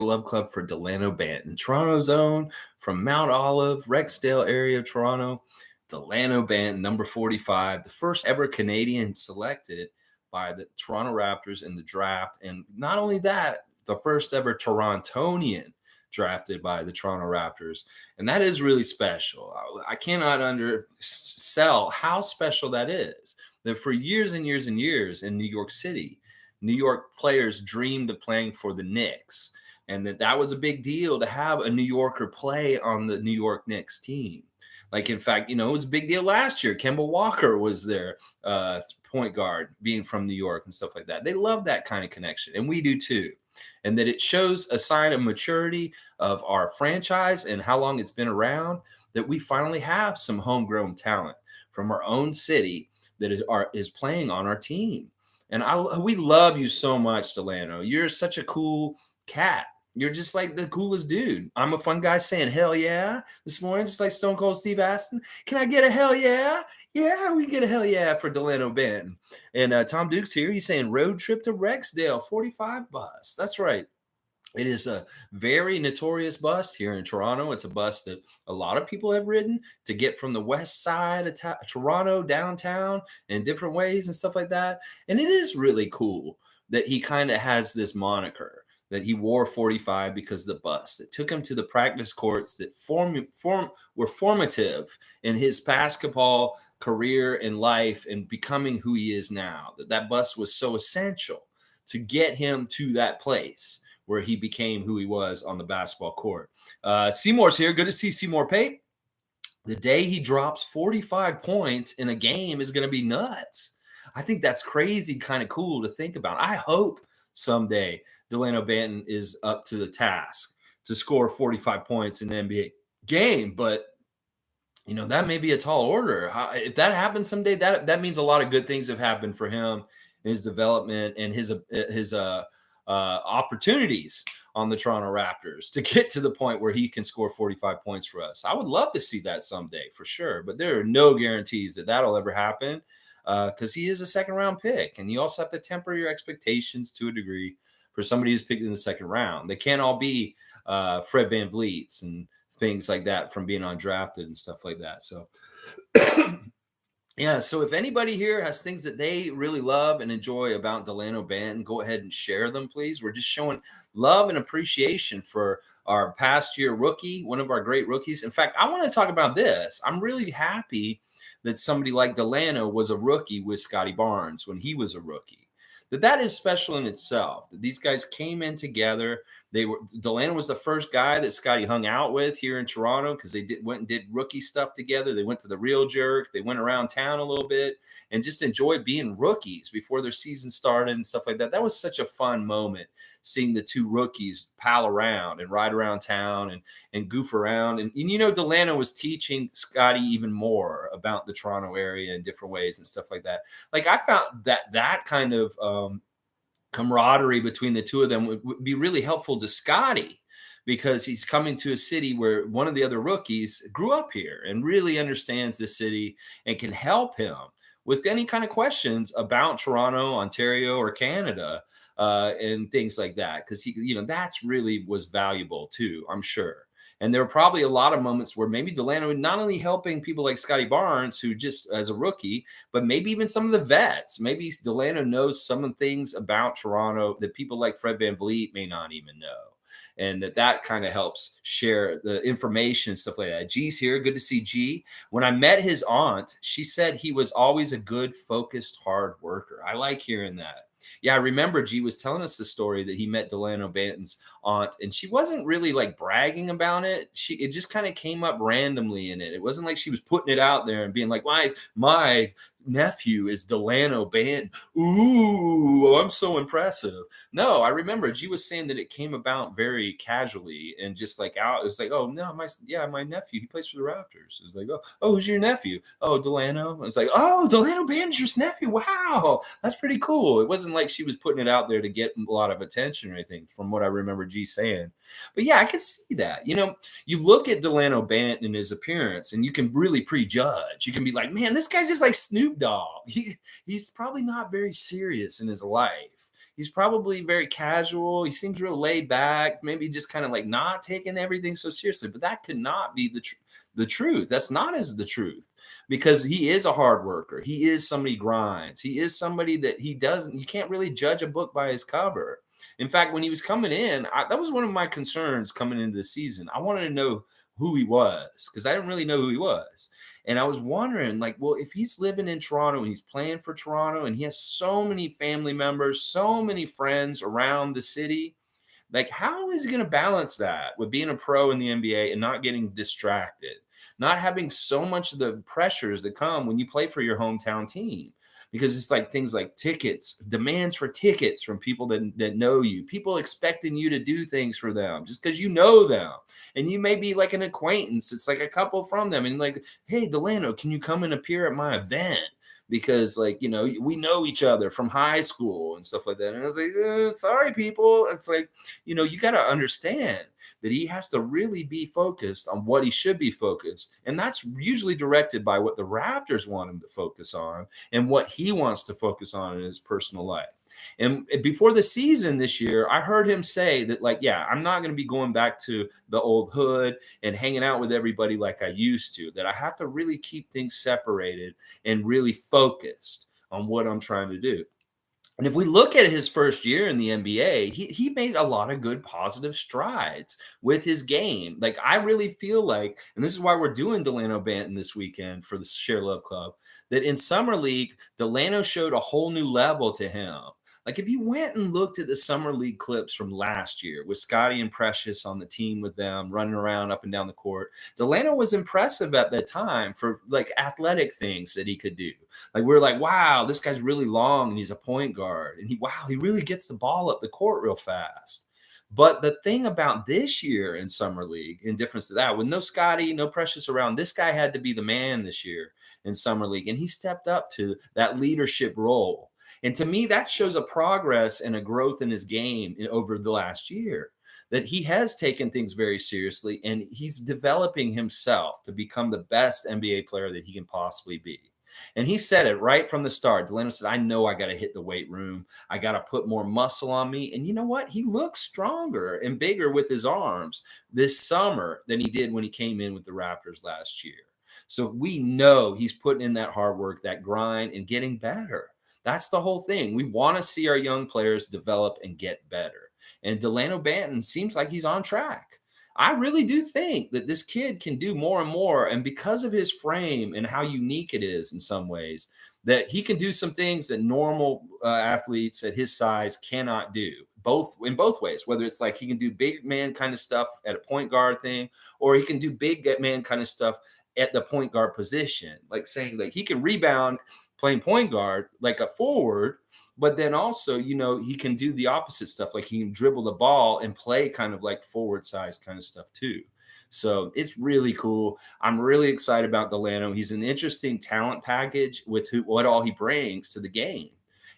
Love Club for Dalano Banton, Toronto's own, from Mount Olive, Rexdale area of Toronto. Dalano Banton, number 45, the first ever Canadian selected by the Toronto Raptors in the draft. And not only that, the first ever Torontonian drafted by the Toronto Raptors. And that is really special. I cannot undersell how special that is. That for years and years and years in New York City, New York players dreamed of playing for the Knicks, and that was a big deal to have a New Yorker play on the New York Knicks team. Like, in fact, it was a big deal last year. Kemba Walker was their point guard, being from New York and stuff like that. They love that kind of connection, and we do too. And that it shows a sign of maturity of our franchise and how long it's been around, that we finally have some homegrown talent from our own city that is playing on our team. And we love you so much, Delano. You're such a cool cat. You're just like the coolest dude. I'm a fun guy saying hell yeah this morning, just like Stone Cold Steve Austin. Can I get a hell yeah? Yeah, we get a hell yeah for Delano Banton. And Tom Duke's here. He's saying road trip to Rexdale, 45 bus. That's right. It is a very notorious bus here in Toronto. It's a bus that a lot of people have ridden to get from the west side of Toronto downtown in different ways and stuff like that. And it is really cool that he kind of has this moniker that he wore 45 because of the bus that took him to the practice courts that were formative in his basketball career and life and becoming who he is now. That bus was so essential to get him to that place where he became who he was on the basketball court. Seymour's here. Good to see Seymour Pape. The day he drops 45 points in a game is going to be nuts. I think that's crazy, kind of cool to think about. I hope someday Dalano Banton is up to the task to score 45 points in an NBA game, but that may be a tall order. If that happens someday, that means a lot of good things have happened for him, his development, and his opportunities on the Toronto Raptors to get to the point where he can score 45 points for us. I would love to see that someday for sure, but there are no guarantees that that'll ever happen because he is a second round pick, and you also have to temper your expectations to a degree for somebody who's picked in the second round. They can't all be Fred VanVleets and things like that from being undrafted and stuff like that. So yeah, so if anybody here has things that they really love and enjoy about Dalano Banton, go ahead and share them, please. We're just showing love and appreciation for our past year rookie, one of our great rookies. In fact, I want to talk about this. I'm really happy that somebody like Dalano was a rookie with Scotty Barnes when he was a rookie. That is special in itself, that these guys came in together. Dalano was the first guy that Scotty hung out with here in Toronto because they went and did rookie stuff together. They went to the Real Jerk. They went around town a little bit and just enjoyed being rookies before their season started and stuff like that. That was such a fun moment, seeing the two rookies pal around and ride around town and goof around. And Dalano was teaching Scotty even more about the Toronto area in different ways and stuff like that. Like, I found that kind of camaraderie between the two of them would be really helpful to Scotty, because he's coming to a city where one of the other rookies grew up here and really understands the city and can help him with any kind of questions about Toronto, Ontario, or Canada, and things like that. Because that's really was valuable too, I'm sure. And there were probably a lot of moments where maybe Dalano not only helping people like Scotty Barnes, who just as a rookie, but maybe even some of the vets. Maybe Dalano knows some of the things about Toronto that people like Fred VanVleet may not even know. And that kind of helps share the information and stuff like that. G's here. Good to see G. When I met his aunt, she said he was always a good, focused, hard worker. I like hearing that. Yeah, I remember G was telling us the story that he met Dalano Banton's aunt, and she wasn't really like bragging about it. It just kind of came up randomly in it. It wasn't like she was putting it out there and being like, my nephew is Dalano Banton. Ooh, I'm so impressive. No, I remember G was saying that it came about very casually and just like out. It was like, oh no, my nephew, he plays for the Raptors. It was like, oh, who's your nephew? Oh, Dalano. It's like, oh, Dalano Banton's your nephew. Wow, that's pretty cool. It wasn't like she was putting it out there to get a lot of attention or anything, from what I remember G saying. But yeah, I could see that. You look at Dalano Banton and his appearance, and you can really prejudge. You can be like, man, this guy's just like Snoop Dogg. He's probably not very serious in his life. he's probably very casual. He seems real laid back, maybe just kind of like not taking everything so seriously. But that could not be the truth. That's not as the truth, because he is a hard worker. He is somebody grinds. He is somebody that he doesn't. You can't really judge a book by his cover. In fact, when he was coming in, that was one of my concerns coming into the season. I wanted to know who he was because I didn't really know who he was. And I was wondering, like, well, if he's living in Toronto and he's playing for Toronto and he has so many family members, so many friends around the city, like, how is he going to balance that with being a pro in the NBA and not getting distracted, not having so much of the pressures that come when you play for your hometown team? Because it's like things like tickets, demands for tickets from people that know you, people expecting you to do things for them just because you know them. And you may be like an acquaintance. It's like a couple from them. And like, hey, Delano, can you come and appear at my event? Because like, we know each other from high school and stuff like that. And I was like, sorry, people. It's like, you got to understand that he has to really be focused on what he should be focused. And that's usually directed by what the Raptors want him to focus on and what he wants to focus on in his personal life. And before the season this year, I heard him say that, like, yeah, I'm not going to be going back to the old hood and hanging out with everybody like I used to, that I have to really keep things separated and really focused on what I'm trying to do. And if we look at his first year in the NBA, he made a lot of good positive strides with his game. Like, I really feel like, and this is why we're doing Delano Banton this weekend for the Share Love Club, that in Summer League, Delano showed a whole new level to him. Like, if you went and looked at the Summer League clips from last year with Scotty and Precious on the team with them, running around up and down the court, Delano was impressive at that time for like athletic things that he could do. Like, we're like, wow, this guy's really long and he's a point guard. And he really gets the ball up the court real fast. But the thing about this year in Summer League, in difference to that, with no Scotty, no Precious around, this guy had to be the man this year in Summer League. And he stepped up to that leadership role. And to me, that shows a progress and a growth in his game over the last year, that he has taken things very seriously and he's developing himself to become the best NBA player that he can possibly be. And he said it right from the start. Delano said, I know I got to hit the weight room. I got to put more muscle on me. And you know what? He looks stronger and bigger with his arms this summer than he did when he came in with the Raptors last year. So we know he's putting in that hard work, that grind, and getting better. That's the whole thing. We want to see our young players develop and get better. And Dalano Banton seems like he's on track. I really do think that this kid can do more and more. And because of his frame and how unique it is in some ways, that he can do some things that normal athletes at his size cannot do. Both ways, whether it's like he can do big man kind of stuff at a point guard thing, or he can do big man kind of stuff at the point guard position, like saying like he can rebound playing point guard like a forward, but then also, he can do the opposite stuff. Like he can dribble the ball and play kind of like forward size kind of stuff too. So it's really cool. I'm really excited about Delano. He's an interesting talent package with what all he brings to the game.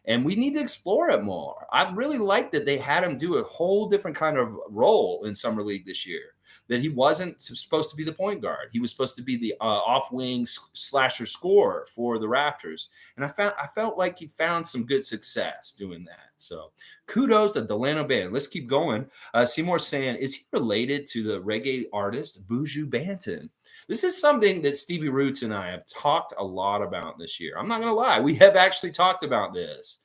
And we need to explore it more. I really like that they had him do a whole different kind of role in Summer League this year. That he wasn't supposed to be the point guard. He was supposed to be the off wing slasher scorer for the Raptors. And I felt like he found some good success doing that. So kudos to Dalano Banton. Let's keep going. Seymour saying, is he related to the reggae artist Buju Banton? This is something that Stevie Roots and I have talked a lot about this year. I'm not going to lie. We have actually talked about this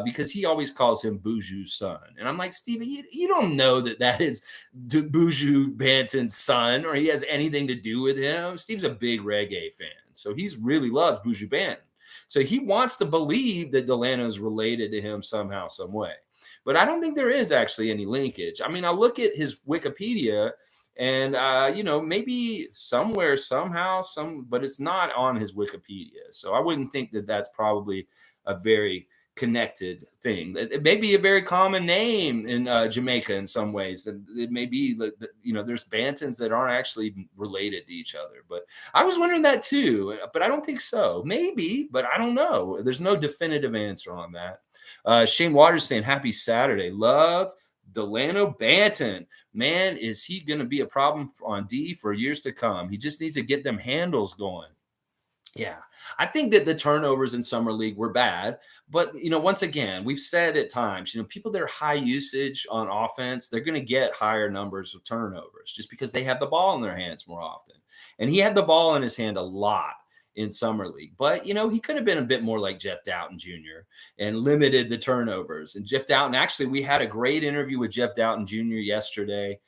because he always calls him Buju's son. And I'm like, Stevie, you don't know that is Buju Banton's son or he has anything to do with him. Steve's a big reggae fan. So he really loves Buju Banton. So he wants to believe that Delano is related to him somehow, some way. But I don't think there is actually any linkage. I mean, I look at his Wikipedia and maybe somewhere, somehow, but it's not on his Wikipedia. So I wouldn't think that that's probably a very connected thing. It may be a very common name in Jamaica in some ways, and it may be that there's Bantons that aren't actually related to each other. But I was wondering that too, but I don't think so. Maybe, but I don't know. There's no definitive answer on that. Shane Waters saying, "Happy Saturday, love." Delano Banton, man, is he going to be a problem on D for years to come? He just needs to get them handles going. Yeah. I think that the turnovers in summer league were bad, but once again, we've said at times, people that are high usage on offense, they're going to get higher numbers of turnovers just because they have the ball in their hands more often. And he had the ball in his hand a lot in summer league, but he could have been a bit more like Jeff Doughton Jr. and limited the turnovers. And Jeff Doughton, actually, we had a great interview with Jeff Doughton Jr. yesterday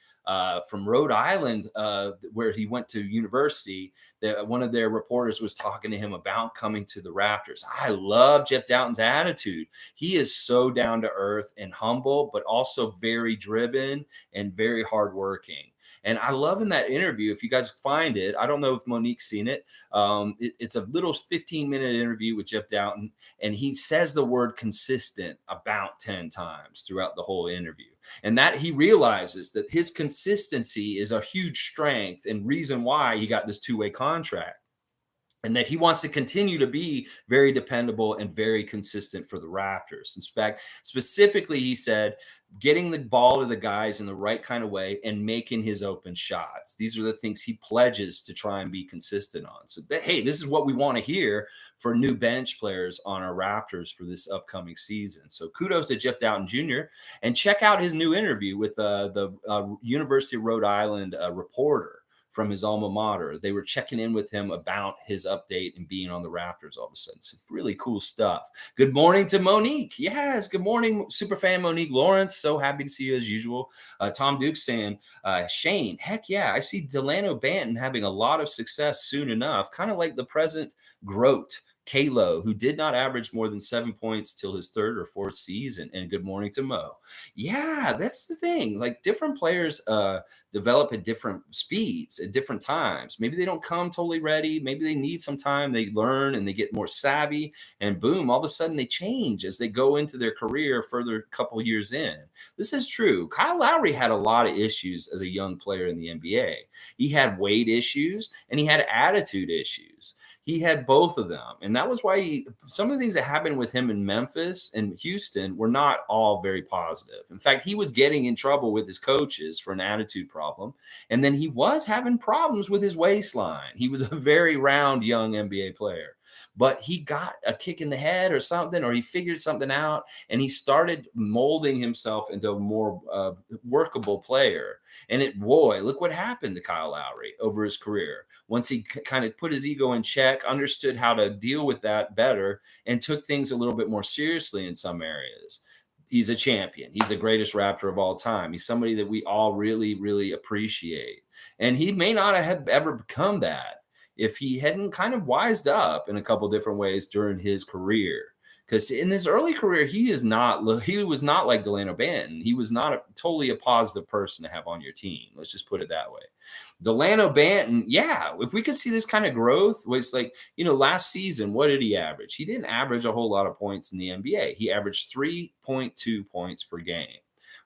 from Rhode Island, where he went to university. One of their reporters was talking to him about coming to the Raptors. I love Jeff Doughton's attitude. He is so down to earth and humble, but also very driven and very hardworking. And I love in that interview, if you guys find it, I don't know if Monique's seen it. It's a little 15-minute interview with Jeff Doughton, and he says the word consistent about 10 times throughout the whole interview. And that he realizes that his consistency is a huge strength and reason why he got this two-way contract, and that he wants to continue to be very dependable and very consistent for the Raptors. In fact, specifically, he said, getting the ball to the guys in the right kind of way and making his open shots. These are the things he pledges to try and be consistent on. So, hey, this is what we want to hear for new bench players on our Raptors for this upcoming season. So kudos to Jeff Doughton Jr. And check out his new interview with the University of Rhode Island reporter from his alma mater. They were checking in with him about his update and being on the Raptors all of a sudden. So really cool stuff. Good morning to Monique. Yes, good morning, superfan Monique Lawrence. So happy to see you as usual. Tom Duke saying, Shane, heck yeah, I see Dalano Banton having a lot of success soon enough, kind of like the present Grote. Kalo, who did not average more than 7 points till his third or fourth season. And good morning to Mo. Yeah, that's the thing. Like different players develop at different speeds at different times. Maybe they don't come totally ready. Maybe they need some time. They learn and they get more savvy, and boom, all of a sudden they change as they go into their career further couple years in. This is true. Kyle Lowry had a lot of issues as a young player in the NBA. He had weight issues and he had attitude issues. He had both of them. And that was why some of the things that happened with him in Memphis and Houston were not all very positive. In fact, he was getting in trouble with his coaches for an attitude problem. And then he was having problems with his waistline. He was a very round young NBA player. But he got a kick in the head or something, or he figured something out, and he started molding himself into a more workable player. And boy, look what happened to Kyle Lowry over his career. Once he kind of put his ego in check, understood how to deal with that better, and took things a little bit more seriously in some areas. He's a champion. He's the greatest Raptor of all time. He's somebody that we all really, really appreciate. And he may not have ever become that if he hadn't kind of wised up in a couple different ways during his career. Because in his early career, he was not like Dalano Banton. He was not totally a positive person to have on your team. Let's just put it that way. Delano Banton, yeah, if we could see this kind of growth, it's like, last season, what did he average? He didn't average a whole lot of points in the NBA. He averaged 3.2 points per game.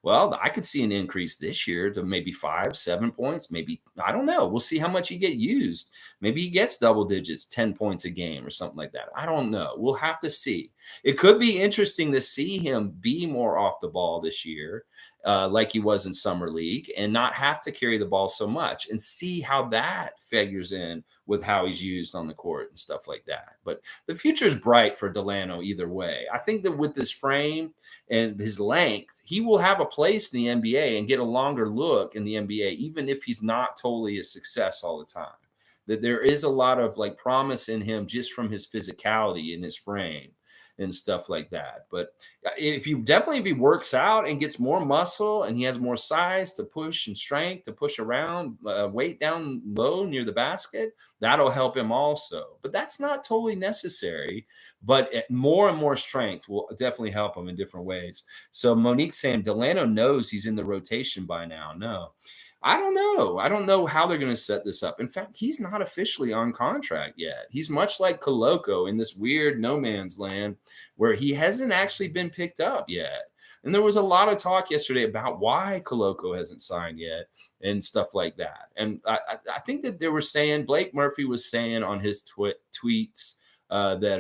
Well, I could see an increase this year to maybe 5, 7 points. Maybe, I don't know. We'll see how much he get used. Maybe he gets double digits, 10 points a game or something like that. I don't know. We'll have to see. It could be interesting to see him be more off the ball this year, like he was in summer league, and not have to carry the ball so much, and see how that figures in with how he's used on the court and stuff like that. But the future is bright for Delano either way. I think that with this frame and his length, he will have a place in the NBA and get a longer look in the NBA, even if he's not totally a success all the time. That there is a lot of like promise in him just from his physicality and his frame and stuff like that. But if he works out and gets more muscle and he has more size to push and strength to push around, weight down low near the basket, that'll help him also. But that's not totally necessary. But more and more strength will definitely help him in different ways. So Monique saying Delano knows he's in the rotation by now. No. I don't know. I don't know how they're going to set this up. In fact, he's not officially on contract yet. He's much like Koloko in this weird no man's land where he hasn't actually been picked up yet. And there was a lot of talk yesterday about why Koloko hasn't signed yet and stuff like that. And I think that they were saying, Blake Murphy was saying on his tweets that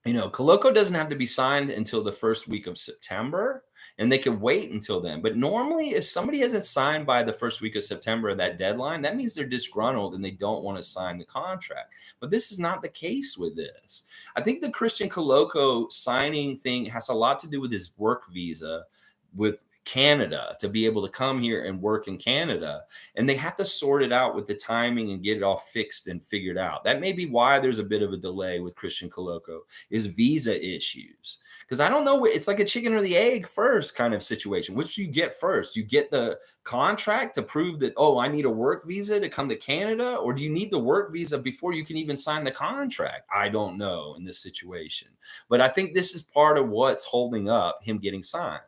Koloko doesn't have to be signed until the first week of September. and they could wait until then. But normally, if somebody hasn't signed by the first week of September, that deadline, that means they're disgruntled and they don't want to sign the contract. But this is not the case with this. I think the Christian Coloco signing thing has a lot to do with his work visa with Canada to be able to come here and work in Canada. And they have to sort it out with the timing and get it all fixed and figured out. That may be why there's a bit of a delay with Christian Coloco is visa issues. Because I don't know, it's like a chicken or the egg first kind of situation. Which do you get first? You get the contract to prove that, oh, I need a work visa to come to Canada? Or do you need the work visa before you can even sign the contract? I don't know in this situation. But I think this is part of what's holding up him getting signed.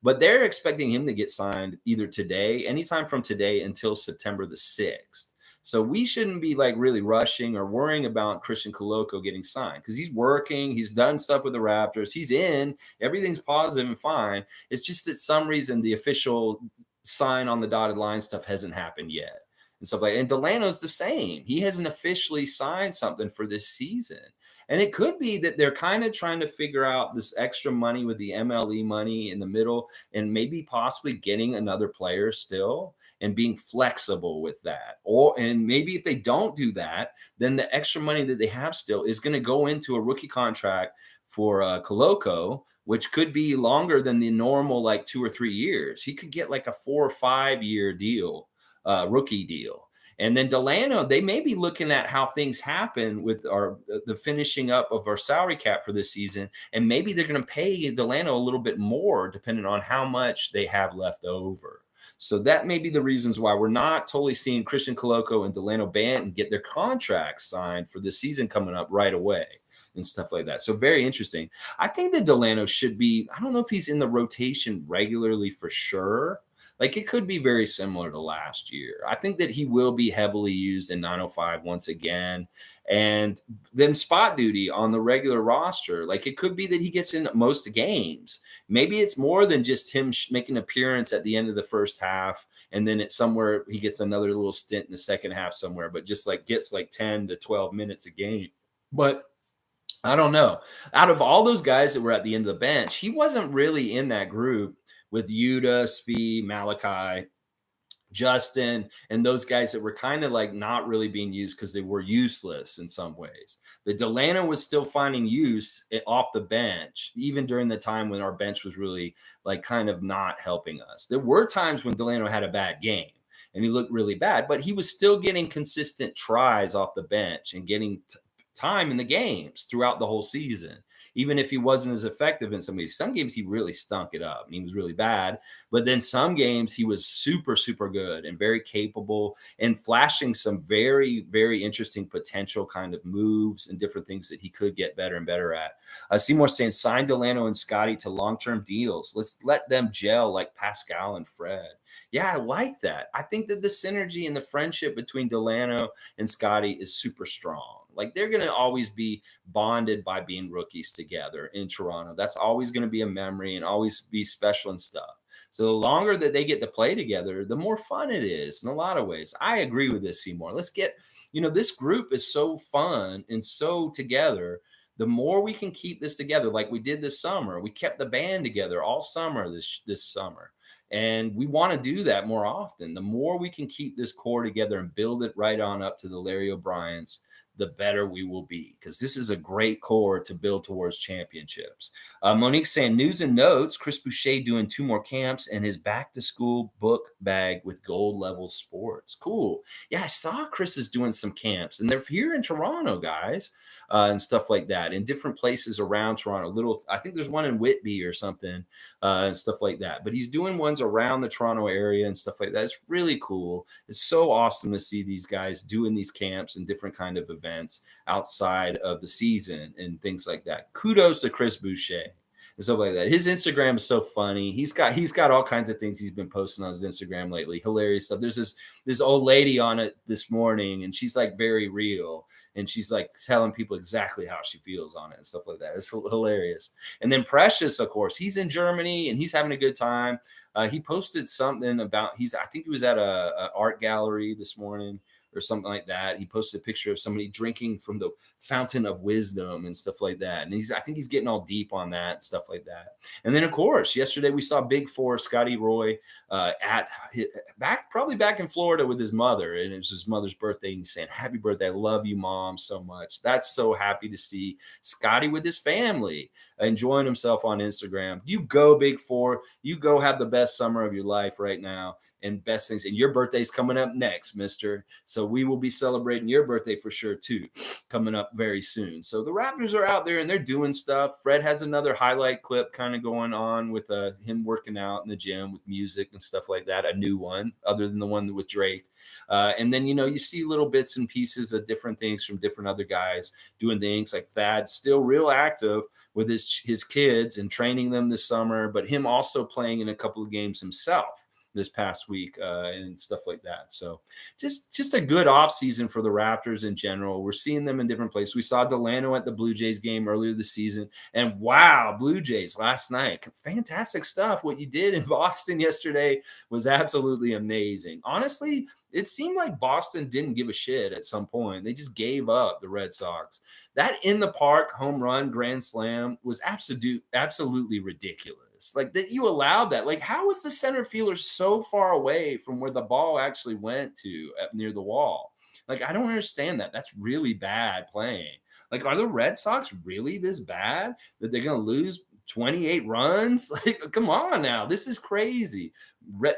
But they're expecting him to get signed either today, anytime from today until September the 6th. So we shouldn't be like really rushing or worrying about Christian Coloco getting signed because he's working, he's done stuff with the Raptors, he's in, everything's positive and fine. It's just that some reason the official sign on the dotted line stuff hasn't happened yet. And stuff like, and Delano's the same. He hasn't officially signed something for this season. And it could be that they're kind of trying to figure out this extra money with the MLE money in the middle and maybe possibly getting another player still and being flexible with that. Or, and maybe if they don't do that, then the extra money that they have still is going to go into a rookie contract for Coloco, which could be longer than the normal like 2 or 3 years. He could get like a 4 or 5 year deal, rookie deal. And then Dalano, they may be looking at how things happen with the finishing up of our salary cap for this season, and maybe they're going to pay Dalano a little bit more depending on how much they have left over. So that may be the reasons why we're not totally seeing Christian Coloco and Dalano Banton get their contracts signed for the season coming up right away and stuff like that. So very interesting. I think that Dalano should be, I don't know if he's in the rotation regularly for sure. Like it could be very similar to last year. I think that he will be heavily used in 905 once again. And then spot duty on the regular roster. Like it could be that he gets in most games. Maybe it's more than just him making an appearance at the end of the first half. And then it's somewhere he gets another little stint in the second half somewhere, but just like gets like 10 to 12 minutes a game. But I don't know. Out of all those guys that were at the end of the bench, he wasn't really in that group with Yuta, Svi, Malachi, Justin, and those guys that were kind of like not really being used because they were useless in some ways. The Delano was still finding use off the bench, even during the time when our bench was really like kind of not helping us. There were times when Delano had a bad game and he looked really bad, but he was still getting consistent tries off the bench and getting time in the games throughout the whole season. Even if he wasn't as effective in some games he really stunk it up and he was really bad. But then some games he was super, super good and very capable and flashing some very, very interesting potential kind of moves and different things that he could get better and better at. Seymour saying, sign Delano and Scotty to long-term deals. Let's let them gel like Pascal and Fred. Yeah, I like that. I think that the synergy and the friendship between Delano and Scotty is super strong. Like they're going to always be bonded by being rookies together in Toronto. That's always going to be a memory and always be special and stuff. So the longer that they get to play together, the more fun it is in a lot of ways. I agree with this, Seymour. Let's get, this group is so fun and so together. The more we can keep this together, like we did this summer, we kept the band together all summer this summer. And we want to do that more often. The more we can keep this core together and build it right on up to the Larry O'Briens, the better we will be, because this is a great core to build towards championships. Monique saying, news and notes, Chris Boucher doing 2 more camps and his back to school book bag with gold level sports. Cool. Yeah, I saw Chris is doing some camps and they're here in Toronto, guys, and stuff like that in different places around Toronto. I think there's one in Whitby or something, and stuff like that. But he's doing ones around the Toronto area and stuff like that. It's really cool. It's so awesome to see these guys doing these camps and different kind of events outside of the season and things like that. Kudos to Chris Boucher and stuff like that. His Instagram is so funny. He's got all kinds of things he's been posting on his Instagram lately. Hilarious stuff. There's this old lady on it this morning, and she's like very real, and she's like telling people exactly how she feels on it and stuff like that. It's hilarious. And then Precious, of course, he's in Germany and he's having a good time. He posted something about I think he was at a art gallery this morning or something like that. He posted a picture of somebody drinking from the fountain of wisdom and stuff like that. And I think he's getting all deep on that and stuff like that. And then, of course, yesterday we saw Big Four, Scotty Roy, probably back in Florida with his mother, and it was his mother's birthday. And he's saying, "Happy birthday! I love you, Mom, so much." That's so happy to see Scotty with his family enjoying himself on Instagram. You go, Big Four. You go have the best summer of your life right now, and best things. And your birthday's coming up next, Mister. So we will be celebrating your birthday for sure too, coming up very soon. So the Raptors are out there and they're doing stuff. Fred has another highlight clip kind of going on with him working out in the gym with music and stuff like that. A new one, other than the one with Drake. And then you see little bits and pieces of different things from different other guys doing things like Thad, still real active with his kids and training them this summer, but him also playing in a couple of games himself this past week and stuff like that. So just a good off season for the Raptors in general. We're seeing them in different places. We saw Dalano at the Blue Jays game earlier this season, and wow, Blue Jays last night, fantastic stuff. What you did in Boston yesterday was absolutely amazing. Honestly, it seemed like Boston didn't give a shit at some point. They just gave up the Red Sox. That in the park home run grand slam was absolutely ridiculous. Like that you allowed that. Like, how was the center fielder so far away from where the ball actually went to near the wall? Like, I don't understand that. That's really bad playing. Like, are the Red Sox really this bad that they're going to lose 28 runs? Like, come on now. This is crazy.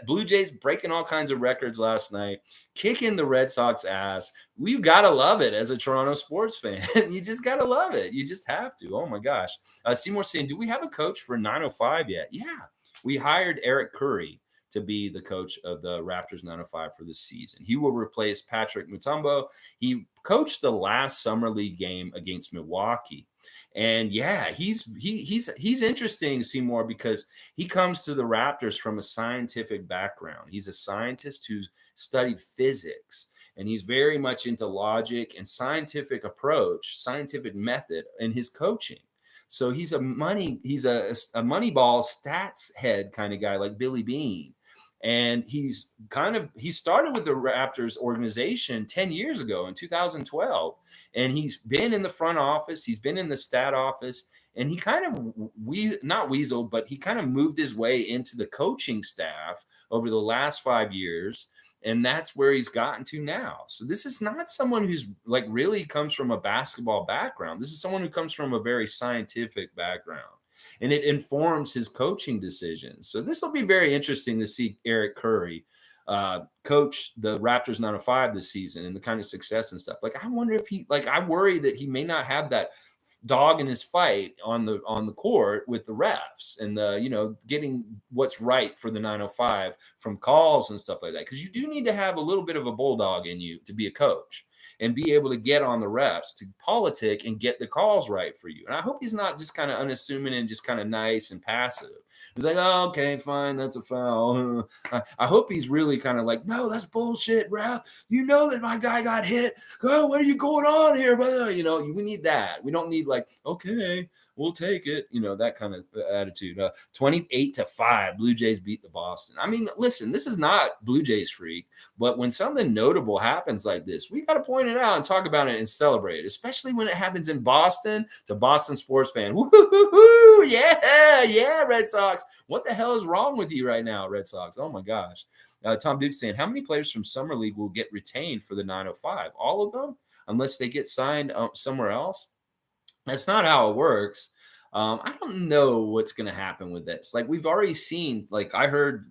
Blue Jays breaking all kinds of records last night, kicking the Red Sox ass. You got to love it as a Toronto sports fan. You just got to love it. You just have to. Oh my gosh. Seymour saying, do we have a coach for 905 yet? Yeah. We hired Eric Curry to be the coach of the Raptors 905 for this season. He will replace Patrick Mutombo. He coached the last summer league game against Milwaukee. And yeah, he's interesting, Seymour, because he comes to the Raptors from a scientific background. He's a scientist who's studied physics, and he's very much into logic and scientific approach, scientific method in his coaching. So he's a Moneyball stats head kind of guy like Billy Beane. And he started with the Raptors organization 10 years ago in 2012. And he's been in the front office, he's been in the stat office, and he kind of not weaseled, but he kind of moved his way into the coaching staff over the last 5 years. And that's where he's gotten to now. So this is not someone who's like really comes from a basketball background. This is someone who comes from a very scientific background, and it informs his coaching decisions. So this will be very interesting to see Eric Curry coach the Raptors 905 this season and the kind of success and stuff. Like, I wonder if I worry that he may not have that dog in his fight on the court with the refs and getting what's right for the 905 from calls and stuff like that, because you do need to have a little bit of a bulldog in you to be a coach and be able to get on the refs to politic and get the calls right for you. And I hope he's not just kind of unassuming and just kind of nice and passive. He's like, oh, okay, fine, that's a foul. I hope he's really kind of like, no, that's bullshit, ref. You know that my guy got hit. Oh, what are you going on here, brother? We need that. We don't need like, okay, we'll take it. That kind of attitude. 28-5, Blue Jays beat the Boston. I mean, listen, this is not Blue Jays freak, but when something notable happens like this, we got to point it out and talk about it and celebrate it, especially when it happens in Boston to Boston sports fan. Woo-hoo-hoo-hoo! Yeah, Red Sox. What the hell is wrong with you right now, Red Sox? Oh my gosh. Tom Duke saying, how many players from Summer League will get retained for the 905? All of them, unless they get signed somewhere else? That's not how it works. I don't know what's going to happen with this. Like, we've already seen, like I heard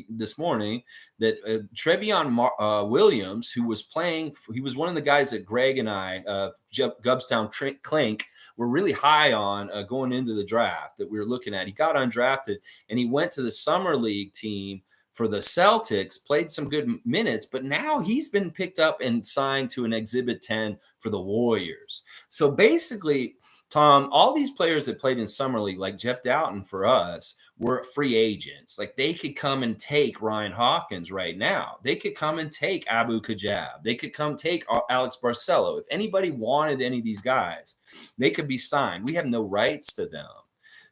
this morning that Trevion Williams, who was playing, he was one of the guys that Greg and I, Gubstown Clink, were really high on going into the draft that we were looking at. He got undrafted and he went to the Summer League team for the Celtics, played some good minutes, but now he's been picked up and signed to an Exhibit 10 for the Warriors. So basically, Tom, all these players that played in Summer League, like Jeff Doughton for us, were free agents. Like, they could come and take Ryan Hawkins right now. They could come and take Abu Kajab. They could come take Alex Barcelo. If anybody wanted any of these guys, they could be signed. We have no rights to them.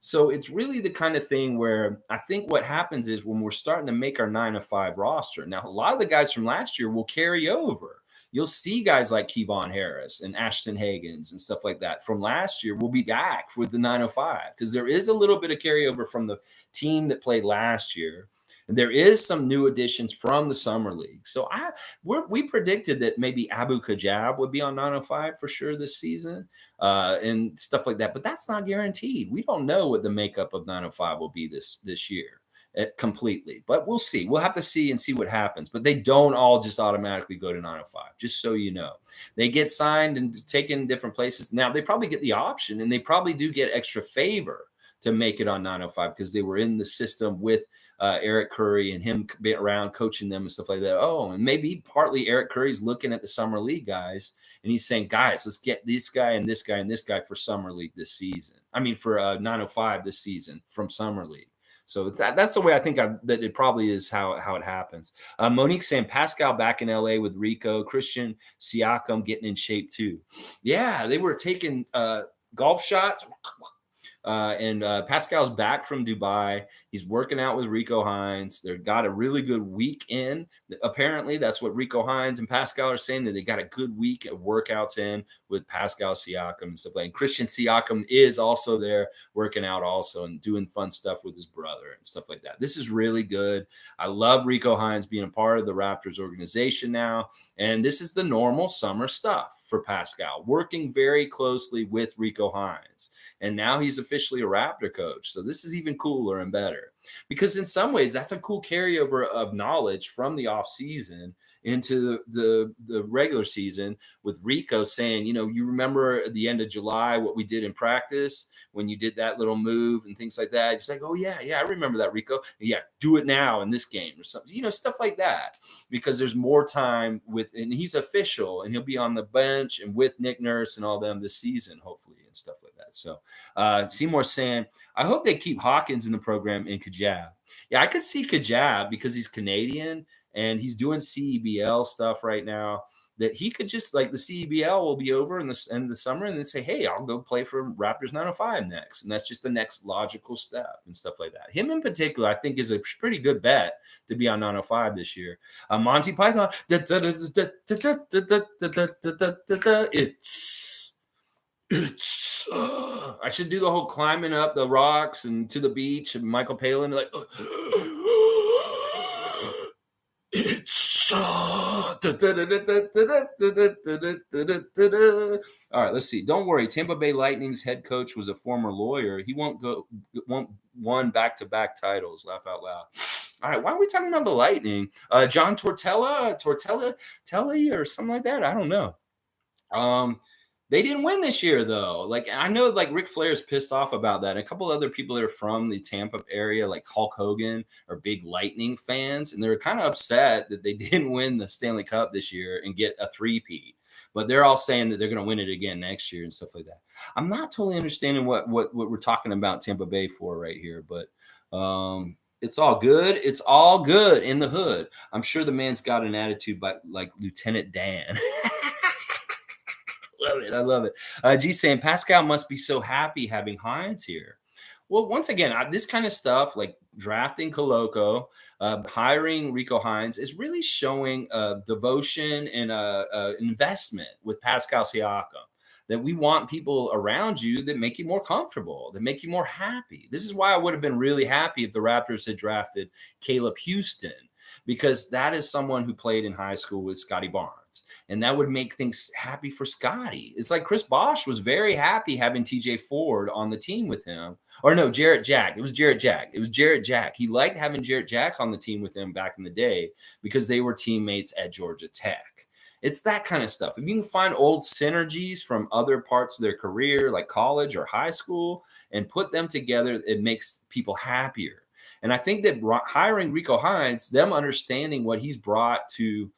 So it's really the kind of thing where I think what happens is when we're starting to make our 9 to 5 roster. Now, a lot of the guys from last year will carry over. You'll see guys like Kevon Harris and Ashton Hagans and stuff like that from last year will be back with the 905 because there is a little bit of carryover from the team that played last year. And there is some new additions from the summer league. So we predicted that maybe Abu Kajab would be on 905 for sure this season and stuff like that. But that's not guaranteed. We don't know what the makeup of 905 will be this year completely. But we'll see. We'll have to see and see what happens. But they don't all just automatically go to 905, just so you know. They get signed and taken different places. Now, they probably get the option, and they probably do get extra favor to make it on 905 because they were in the system with Eric Curry and him being around coaching them and stuff like that. Oh, and maybe partly Eric Curry's looking at the summer league guys and he's saying, guys, let's get this guy and this guy and this guy for summer league this season. I mean, for 905 this season from summer league. So that's the way I think that it probably is how it happens. Monique saying Pascal back in LA with Rico, Christian Siakam getting in shape too. Yeah, they were taking golf shots. And Pascal's back from Dubai. He's working out with Rico Hines. They've got a really good week in. Apparently, that's what Rico Hines and Pascal are saying, that they got a good week of workouts in with Pascal Siakam and stuff like that. And Christian Siakam is also there working out also and doing fun stuff with his brother and stuff like that. This is really good. I love Rico Hines being a part of the Raptors organization now. And this is the normal summer stuff for Pascal, working very closely with Rico Hines. And now he's officially a Raptor coach. So this is even cooler and better because in some ways that's a cool carryover of knowledge from the off season into the regular season with Rico saying, you remember at the end of July what we did in practice when you did that little move and things like that. He's like, oh yeah, I remember that, Rico. Yeah, do it now in this game or something, stuff like that, because there's more time and he's official and he'll be on the bench and with Nick Nurse and all them this season, hopefully, and stuff like that. So Seymour saying, I hope they keep Hawkins in the program in Kajab. Yeah, I could see Kajab because he's Canadian and he's doing CEBL stuff right now, that he could just, like, the CEBL will be over in the end of the summer and then say, hey, I'll go play for Raptors 905 next. And that's just the next logical step and stuff like that. Him in particular, I think, is a pretty good bet to be on 905 this year. Monty Python, I should do the whole climbing up the rocks and to the beach and Michael Palin like it's all right, let's see. Don't worry, Tampa Bay Lightning's head coach was a former lawyer. He won't won back-to-back titles. Laugh out loud. All right, why are we talking about the Lightning? John Tortelli or something like that? I don't know. They didn't win this year, though. Like, I know, like, Ric Flair's pissed off about that. A couple other people that are from the Tampa area, like Hulk Hogan, are big Lightning fans, and they're kind of upset that they didn't win the Stanley Cup this year and get a three-peat. But they're all saying that they're going to win it again next year and stuff like that. I'm not totally understanding what we're talking about Tampa Bay for right here, but it's all good. It's all good in the hood. I'm sure the man's got an attitude like Lieutenant Dan. I love it. G saying Pascal must be so happy having Hines here. Well, once again, this kind of stuff like drafting Coloco, hiring Rico Hines is really showing devotion and investment with Pascal Siakam. That we want people around you that make you more comfortable, that make you more happy. This is why I would have been really happy if the Raptors had drafted Caleb Houston, because that is someone who played in high school with Scotty Barnes. And that would make things happy for Scotty. It's like Chris Bosh was very happy having TJ Ford on the team with him. Or no, Jarrett Jack. It was Jarrett Jack. He liked having Jarrett Jack on the team with him back in the day because they were teammates at Georgia Tech. It's that kind of stuff. If you can find old synergies from other parts of their career, like college or high school, and put them together, it makes people happier. And I think that hiring Rico Hines, them understanding what he's brought to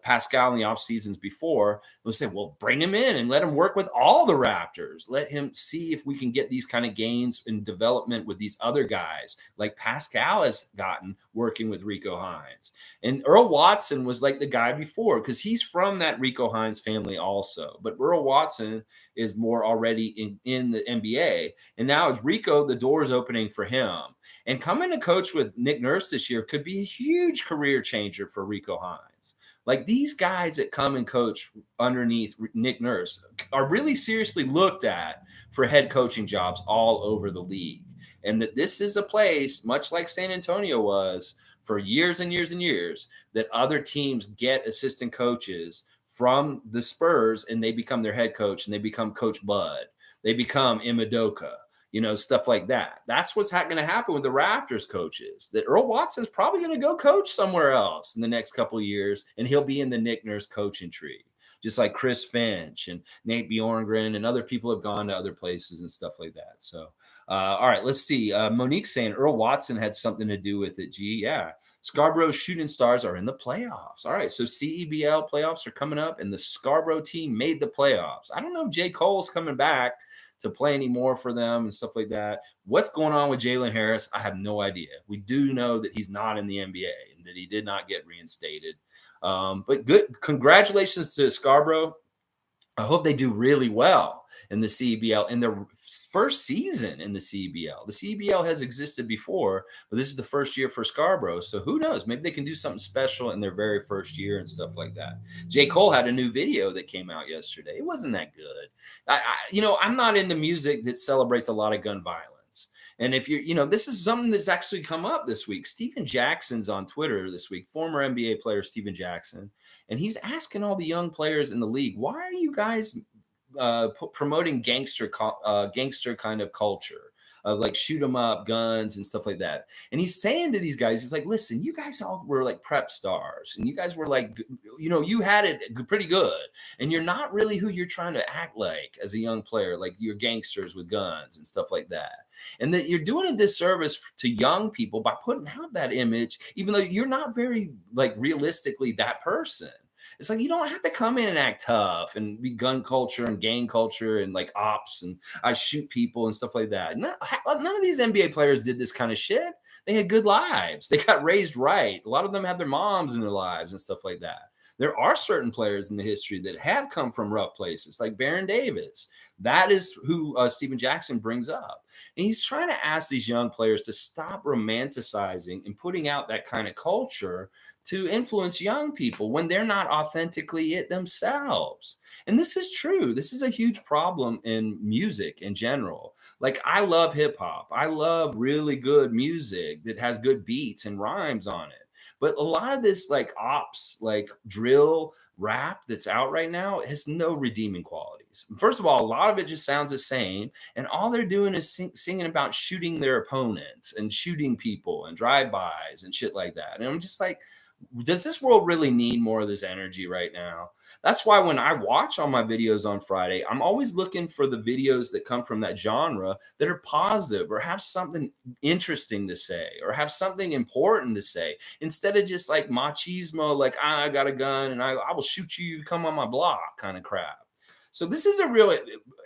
Pascal in the off seasons before, they'll say, well, bring him in and let him work with all the Raptors. Let him see if we can get these kind of gains in development with these other guys, like Pascal has gotten working with Rico Hines. And Earl Watson was like the guy before because he's from that Rico Hines family also. But Earl Watson is more already in the NBA. And now it's Rico, the door is opening for him. And coming to coach with Nick Nurse this year could be a huge career changer for Rico Hines. Like these guys that come and coach underneath Nick Nurse are really seriously looked at for head coaching jobs all over the league. And that this is a place, much like San Antonio was for years and years and years, that other teams get assistant coaches from the Spurs and they become their head coach and they become Coach Bud. They become Imadoka, stuff like that. That's what's going to happen with the Raptors coaches. That Earl Watson's probably going to go coach somewhere else in the next couple of years, and he'll be in the Nick Nurse coaching tree, just like Chris Finch and Nate Bjorngren and other people have gone to other places and stuff like that. So, all right, let's see. Monique's saying Earl Watson had something to do with it. Gee, yeah. Scarborough Shooting Stars are in the playoffs. All right, so CEBL playoffs are coming up, and the Scarborough team made the playoffs. I don't know if J. Cole's coming back to play anymore for them and stuff like that. What's going on with Jalen Harris? I have no idea. We do know that he's not in the NBA and that he did not get reinstated. But good, congratulations to Scarborough. I hope they do really well in the CBL in their first season in the CBL. The CBL has existed before, but this is the first year for Scarborough. So who knows? Maybe they can do something special in their very first year and stuff like that. J. Cole had a new video that came out yesterday. It wasn't that good. I'm not into music that celebrates a lot of gun violence. And if this is something that's actually come up this week. Steven Jackson's on Twitter this week, former NBA player Steven Jackson. And he's asking all the young players in the league, why are you guys promoting gangster kind of culture of like shoot 'em up guns and stuff like that? And he's saying to these guys, he's like, listen, you guys all were like prep stars and you guys were like, you had it pretty good. And you're not really who you're trying to act like as a young player, like you're gangsters with guns and stuff like that. And that you're doing a disservice to young people by putting out that image, even though you're not very like realistically that person. It's like you don't have to come in and act tough and be gun culture and gang culture and like ops and I shoot people and stuff like that. None of these NBA players did this kind of shit. They had good lives. They got raised right. A lot of them had their moms in their lives and stuff like that. There are certain players in the history that have come from rough places, like Baron Davis. That is who Steven Jackson brings up. And he's trying to ask these young players to stop romanticizing and putting out that kind of culture to influence young people when they're not authentically it themselves. And this is true. This is a huge problem in music in general. Like, I love hip hop. I love really good music that has good beats and rhymes on it. But a lot of this like ops, like drill rap that's out right now has no redeeming qualities. First of all, a lot of it just sounds the same. And all they're doing is singing about shooting their opponents and shooting people and drive-bys and shit like that. And I'm just like, does this world really need more of this energy right now? That's why when I watch all my videos on Friday, I'm always looking for the videos that come from that genre that are positive or have something interesting to say or have something important to say instead of just like machismo, like I got a gun and I will shoot you, you come on my block kind of crap. So this is a real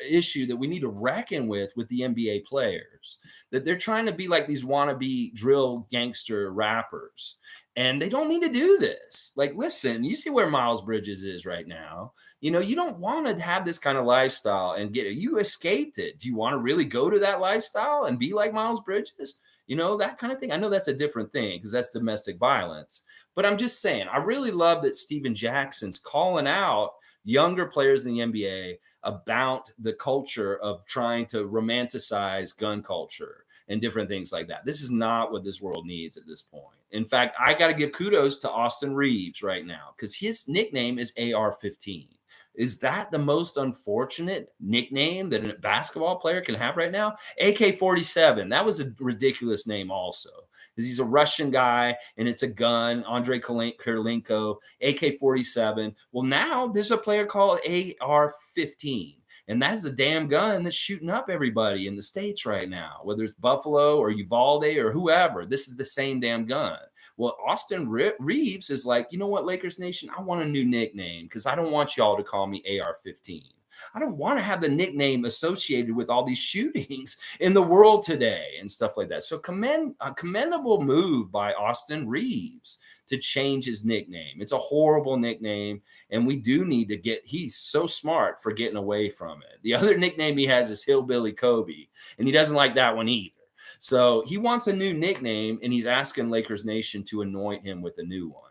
issue that we need to reckon with the NBA players, that they're trying to be like these wannabe drill gangster rappers. And they don't need to do this. Like, listen, you see where Miles Bridges is right now. You don't want to have this kind of lifestyle and you escaped it. Do you want to really go to that lifestyle and be like Miles Bridges? That kind of thing. I know that's a different thing because that's domestic violence. But I'm just saying, I really love that Steven Jackson's calling out younger players in the NBA about the culture of trying to romanticize gun culture and different things like that. This is not what this world needs at this point. In fact, I got to give kudos to Austin Reeves right now because his nickname is AR-15. Is that the most unfortunate nickname that a basketball player can have right now? AK-47. That was a ridiculous name also. Because he's a Russian guy and it's a gun, Andrei Kirilenko, AK-47. Well, now there's a player called AR-15. And that's the damn gun that's shooting up everybody in the States right now, whether it's Buffalo or Uvalde or whoever. This is the same damn gun. Well, Austin Reeves is like, you know what, Lakers Nation, I want a new nickname because I don't want y'all to call me AR-15. I don't want to have the nickname associated with all these shootings in the world today and stuff like that. So a commendable move by Austin Reeves to change his nickname. It's a horrible nickname, and we do need to get. He's so smart for getting away from it. The other nickname he has is Hillbilly Kobe, and he doesn't like that one either. So he wants a new nickname, and he's asking Lakers Nation to anoint him with a new one.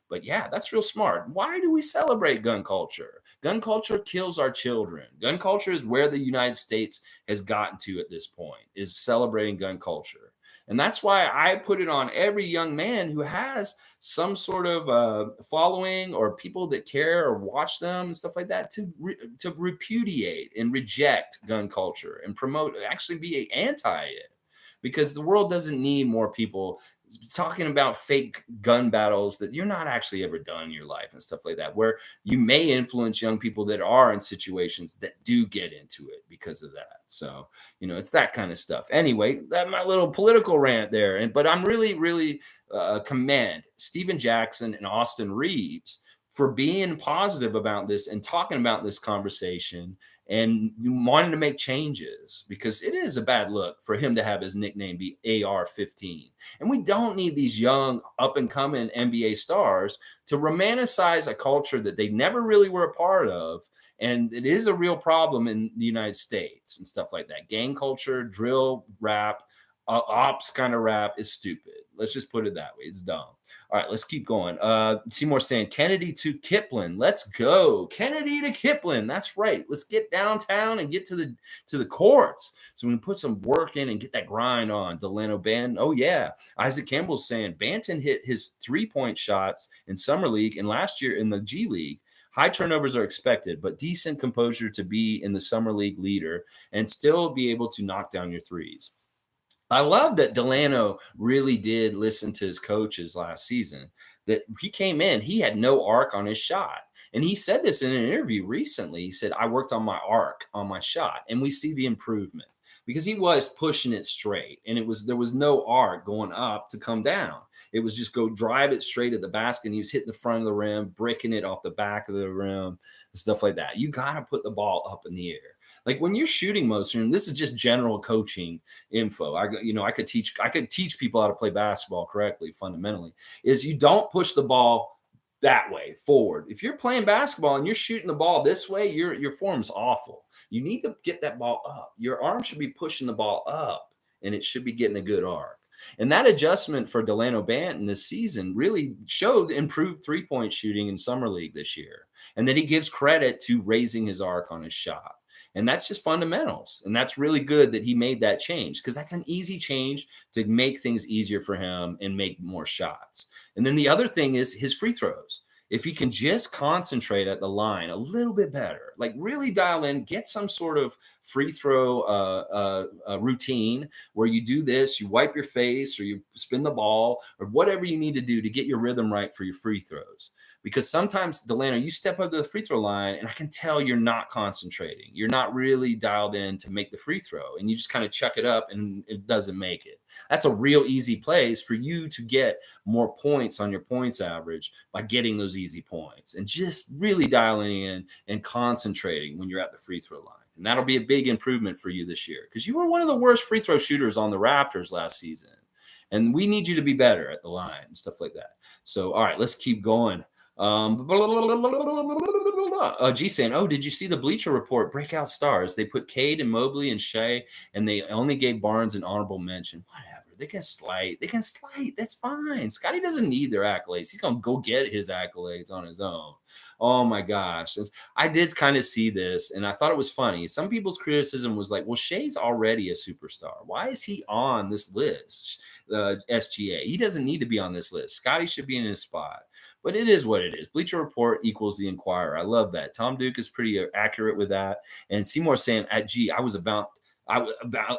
But yeah, that's real smart. Why do we celebrate gun culture? Gun culture kills our children. Gun culture is where the United States has gotten to at this point, is celebrating gun culture. And that's why I put it on every young man who has some sort of following or people that care or watch them and stuff like that to repudiate and reject gun culture and promote, actually be anti it, because the world doesn't need more people talking about fake gun battles that you're not actually ever done in your life and stuff like that, where you may influence young people that are in situations that do get into it because of that. So, it's that kind of stuff. Anyway, that my little political rant there. But I'm really commend Steven Jackson and Austin Reeves for being positive about this and talking about this conversation and wanting to make changes, because it is a bad look for him to have his nickname be AR-15. And we don't need these young up and coming NBA stars to romanticize a culture that they never really were a part of. And it is a real problem in the United States and stuff like that. Gang culture, drill rap, ops kind of rap is stupid. Let's just put it that way. It's dumb. All right, let's keep going. Seymour saying Kennedy to Kipling. Let's go. Kennedy to Kipling. That's right. Let's get downtown and get to the courts, so we can put some work in and get that grind on. Dalano Banton. Oh yeah. Isaac Campbell's saying Banton hit his 3-point shots in summer league and last year in the G League. High turnovers are expected, but decent composure to be in the summer league leader and still be able to knock down your threes. I love that Delano really did listen to his coaches last season, that he came in, he had no arc on his shot. And he said this in an interview recently. He said, I worked on my arc on my shot, and we see the improvement, because he was pushing it straight, and there was no arc going up to come down. It was just go drive it straight at the basket. And he was hitting the front of the rim, breaking it off the back of the rim, stuff like that. You got to put the ball up in the air. Like when you're shooting motion, and this is just general coaching info. I could teach people how to play basketball correctly, fundamentally, is you don't push the ball that way forward. If you're playing basketball and you're shooting the ball this way, your form's awful. You need to get that ball up. Your arm should be pushing the ball up, and it should be getting a good arc. And that adjustment for Dalano Banton this season really showed improved 3-point shooting in summer league this year, and that he gives credit to raising his arc on his shot. And that's just fundamentals. And that's really good that he made that change, because that's an easy change to make things easier for him and make more shots. And then the other thing is his free throws. If he can just concentrate at the line a little bit better, like really dial in, get some sort of free throw routine where you do this, you wipe your face or you spin the ball or whatever you need to do to get your rhythm right for your free throws. Because sometimes, Delano, you step up to the free throw line and I can tell you're not concentrating. You're not really dialed in to make the free throw, and you just kind of chuck it up and it doesn't make it. That's a real easy place for you to get more points on your points average by getting those easy points and just really dialing in and concentrating when you're at the free throw line. And that'll be a big improvement for you this year, because you were one of the worst free throw shooters on the Raptors last season. And we need you to be better at the line and stuff like that. So, all right, let's keep going. G saying, oh, did you see the Bleacher Report breakout stars? They put Cade and Mobley and Shea, and they only gave Barnes an honorable mention. Whatever. They can slight. That's fine. Scotty doesn't need their accolades. He's going to go get his accolades on his own. Oh my gosh. I did kind of see this, and I thought it was funny. Some people's criticism was like, well, Shea's already a superstar. Why is he on this list? SGA. He doesn't need to be on this list. Scotty should be in his spot. But it is what it is. Bleacher Report equals the Inquirer. I love that. Tom Duke is pretty accurate with that. And Seymour saying, I was about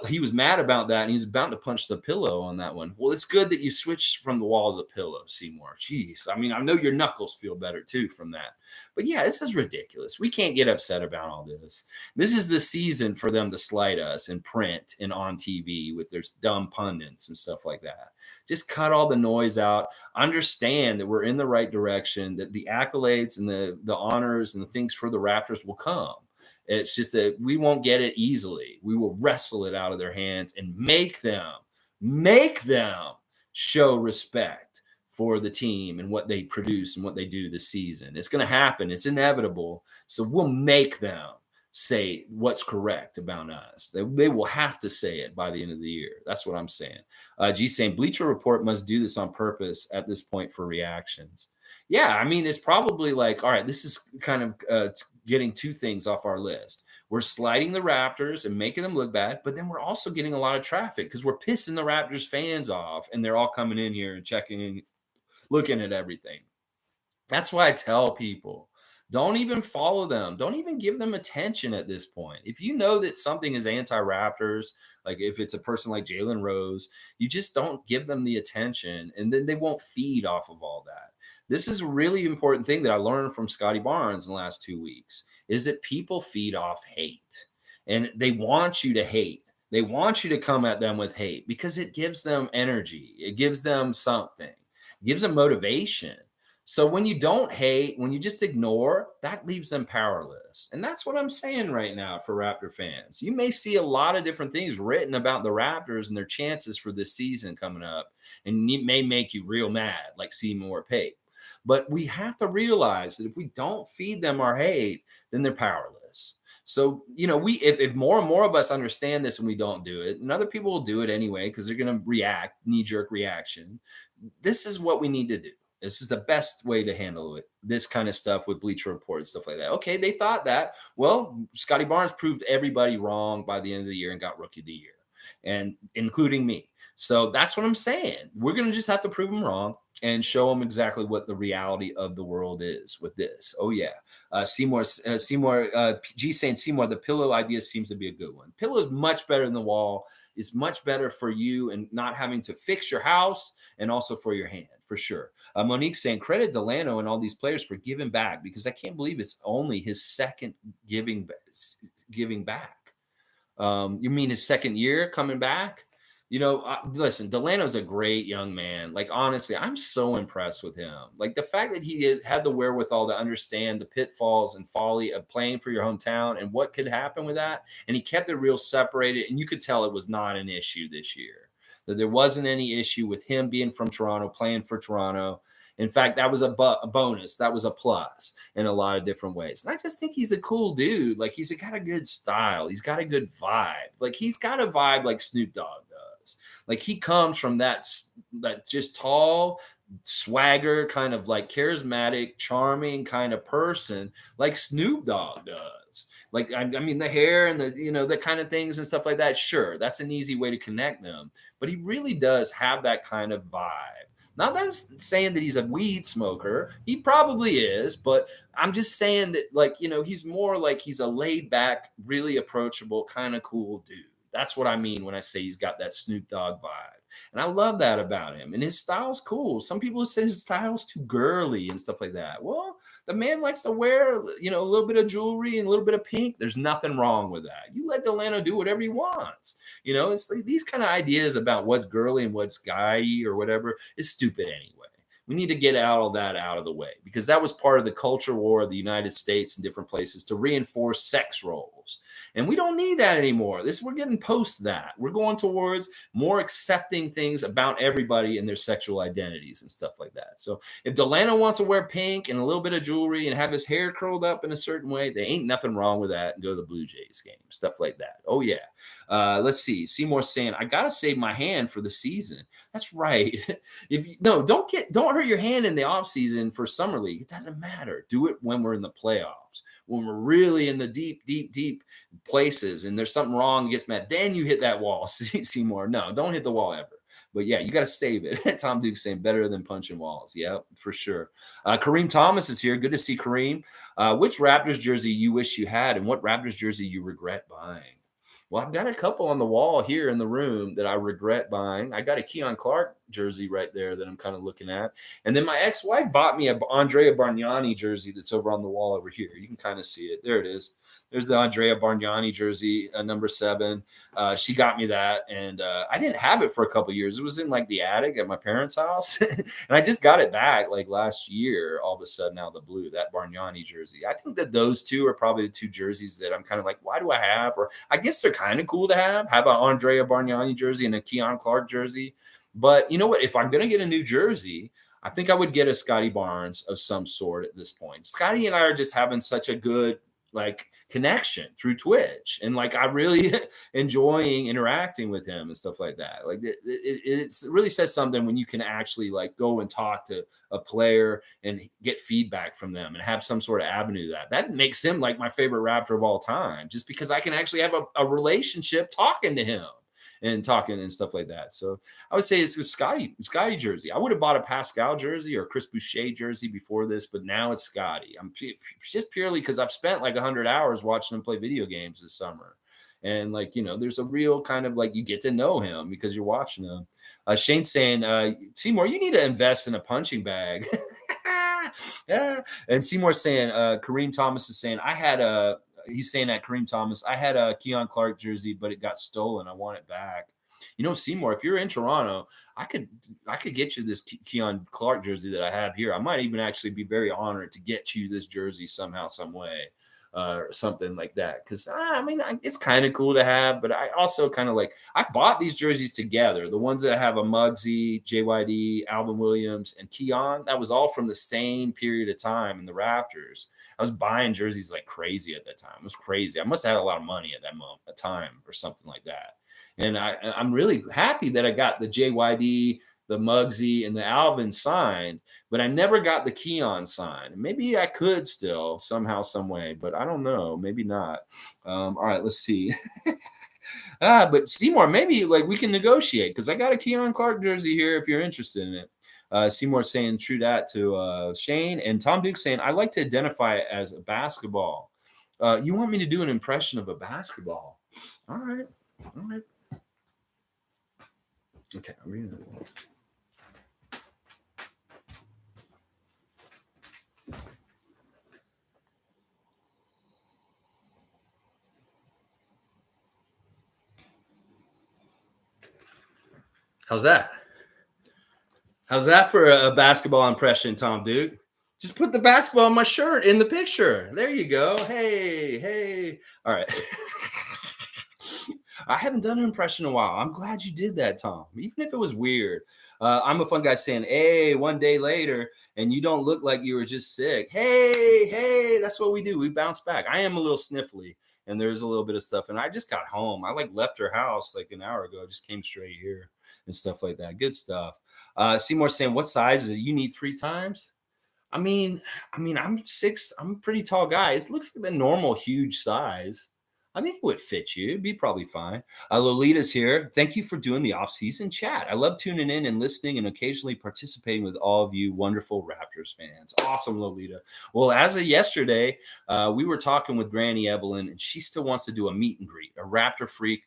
He was mad about that, and he's about to punch the pillow on that one. Well, it's good that you switched from the wall to the pillow, Seymour. Jeez, I mean, I know your knuckles feel better too from that. But yeah, this is ridiculous. We can't get upset about all this. This is the season for them to slight us in print and on TV with their dumb pundits and stuff like that. Just cut all the noise out. Understand that we're in the right direction, that the accolades and the honors and the things for the Raptors will come. It's just that we won't get it easily. We will wrestle it out of their hands and make them show respect for the team and what they produce and what they do this season. It's going to happen. It's inevitable. So we'll make them say what's correct about us. They will have to say it by the end of the year. That's what I'm saying. G saying Bleacher Report must do this on purpose at this point for reactions. Yeah, I mean, it's probably like, all right, this is kind of getting two things off our list. We're sliding the Raptors and making them look bad, but then we're also getting a lot of traffic because we're pissing the Raptors fans off, and they're all coming in here and checking, looking at everything. That's why I tell people, don't even follow them. Don't even give them attention at this point. If you know that something is anti-Raptors, like if it's a person like Jalen Rose, you just don't give them the attention, and then they won't feed off of all that. This is a really important thing that I learned from Scotty Barnes in the last 2 weeks, is that people feed off hate, and they want you to hate. They want you to come at them with hate because it gives them energy. It gives them something. It gives them motivation. So when you don't hate, when you just ignore, that leaves them powerless. And that's what I'm saying right now for Raptor fans. You may see a lot of different things written about the Raptors and their chances for this season coming up, and it may make you real mad, like Seymour Pate. But we have to realize that if we don't feed them our hate, then they're powerless. So, if more and more of us understand this and we don't do it, and other people will do it anyway because they're going to react, knee-jerk reaction, this is what we need to do. This is the best way to handle it. This kind of stuff with Bleacher Report and stuff like that. Okay, they thought that. Well, Scotty Barnes proved everybody wrong by the end of the year and got Rookie of the Year, and including me. So that's what I'm saying. We're going to just have to prove them wrong and show them exactly what the reality of the world is with this. Oh yeah, Seymour, G saying Seymour, the pillow idea seems to be a good one. Pillow is much better than the wall. It's much better for you and not having to fix your house, and also for your hand, for sure. Monique saying credit Dalano and all these players for giving back, because I can't believe it's only his second giving back. You mean his second year coming back? Listen, Delano's a great young man. Like, honestly, I'm so impressed with him. Like, the fact that he had the wherewithal to understand the pitfalls and folly of playing for your hometown and what could happen with that. And he kept it real separated. And you could tell it was not an issue this year, that there wasn't any issue with him being from Toronto, playing for Toronto. In fact, that was a bonus. That was a plus in a lot of different ways. And I just think he's a cool dude. Like, he's got a good style. He's got a good vibe. Like, he's got a vibe like Snoop Dogg does. Like, he comes from that just tall, swagger, kind of like charismatic, charming kind of person like Snoop Dogg does. Like, I mean, the hair and the kind of things and stuff like that. Sure, that's an easy way to connect them. But he really does have that kind of vibe. Not that I'm saying that he's a weed smoker. He probably is, but I'm just saying that, like, he's more like he's a laid back, really approachable, kind of cool dude. That's what I mean when I say he's got that Snoop Dogg vibe. And I love that about him. And his style's cool. Some people say his style's too girly and stuff like that. Well, the man likes to wear, a little bit of jewelry and a little bit of pink. There's nothing wrong with that. You let Delano do whatever he wants. It's like these kind of ideas about what's girly and what's guy-y or whatever is stupid anyway. We need to get all that out of the way, because that was part of the culture war of the United States and different places to reinforce sex roles. And we don't need that anymore. We're getting post that. We're going towards more accepting things about everybody and their sexual identities and stuff like that. So if Delano wants to wear pink and a little bit of jewelry and have his hair curled up in a certain way, there ain't nothing wrong with that. And go to the Blue Jays game, stuff like that. Oh yeah. Let's see. Seymour saying, I gotta save my hand for the season. That's right. Don't hurt your hand in the off season for summer league. It doesn't matter. Do it when we're in the playoffs, when we're really in the deep places and there's something wrong, it gets mad. Then you hit that wall. Seymour, no, don't hit the wall ever. But yeah, you got to save it. Tom Duke's saying better than punching walls. Yeah, for sure. Kareem Thomas is here. Good to see Kareem. Which Raptors jersey you wish you had, and what Raptors jersey you regret buying? Well, I've got a couple on the wall here in the room that I regret buying. I got a Keon Clark jersey right there that I'm kind of looking at. And then my ex-wife bought me a Andrea Bargnani jersey that's over on the wall over here. You can kind of see it. There it is. There's the Andrea Bargnani jersey, number 7. She got me that, and I didn't have it for a couple years. It was in like the attic at my parents' house, and I just got it back like last year. All of a sudden, out of the blue, that Bargnani jersey. I think that those two are probably the two jerseys that I'm kind of like, why do I have? Or I guess they're kind of cool to have an Andrea Bargnani jersey and a Keon Clark jersey. But you know what? If I'm gonna get a new jersey, I think I would get a Scotty Barnes of some sort at this point. Scotty and I are just having such a good like connection through Twitch, and like I really enjoying interacting with him and stuff like that. Like it really says something when you can actually like go and talk to a player and get feedback from them and have some sort of avenue that makes him like my favorite Raptor of all time, just because I can actually have a relationship talking to him and talking and stuff like that. So I would say it's a Scotty jersey. I would have bought a Pascal jersey or a Chris Boucher jersey before this, but now it's Scotty. I'm just purely because I've spent like 100 hours watching him play video games this summer. And like, there's a real kind of like you get to know him because you're watching him. Shane's saying, Seymour, you need to invest in a punching bag. Yeah. And Seymour's saying, Kareem Thomas is saying, he's saying that Kareem Thomas, I had a Keon Clark jersey, but it got stolen. I want it back. Seymour, if you're in Toronto, I could get you this Keon Clark jersey that I have here. I might even actually be very honored to get you this jersey somehow, some way, or something like that. Because it's kind of cool to have, but I also kind of like I bought these jerseys together. The ones that have a Muggsy, JYD, Alvin Williams, and Keon. That was all from the same period of time in the Raptors. I was buying jerseys like crazy at that time. It was crazy. I must have had a lot of money at that moment, a time, or something like that. And I'm really happy that I got the JYD, the Muggsy, and the Alvin signed, but I never got the Keon signed. Maybe I could still somehow, some way, but I don't know. Maybe not. All right, let's see. But Seymour, maybe like we can negotiate because I got a Keon Clark jersey here if you're interested in it. Seymour saying true that to Shane, and Tom Duke saying I like to identify it as a basketball. You want me to do an impression of a basketball? All right, all right. Okay, I'm reading it. How's that? How's that for a basketball impression, Tom Duke? Just put the basketball on my shirt in the picture. There you go. Hey, hey. All right. I haven't done an impression in a while. I'm glad you did that, Tom. Even if it was weird. I'm a fun guy saying, hey, one day later, and you don't look like you were just sick. Hey, hey, that's what we do. We bounce back. I am a little sniffly, and there's a little bit of stuff. And I just got home. I like left her house like an hour ago. I just came straight here and stuff like that. Good stuff. Seymour saying, what size is it? You need 3 times? I'm 6. I'm a pretty tall guy. It looks like the normal huge size. I think it would fit you. It'd be probably fine. Lolita's here. Thank you for doing the off-season chat. I love tuning in and listening and occasionally participating with all of you wonderful Raptors fans. Awesome, Lolita. Well, as of yesterday, we were talking with Granny Evelyn, and she still wants to do a meet and greet, a Raptor freak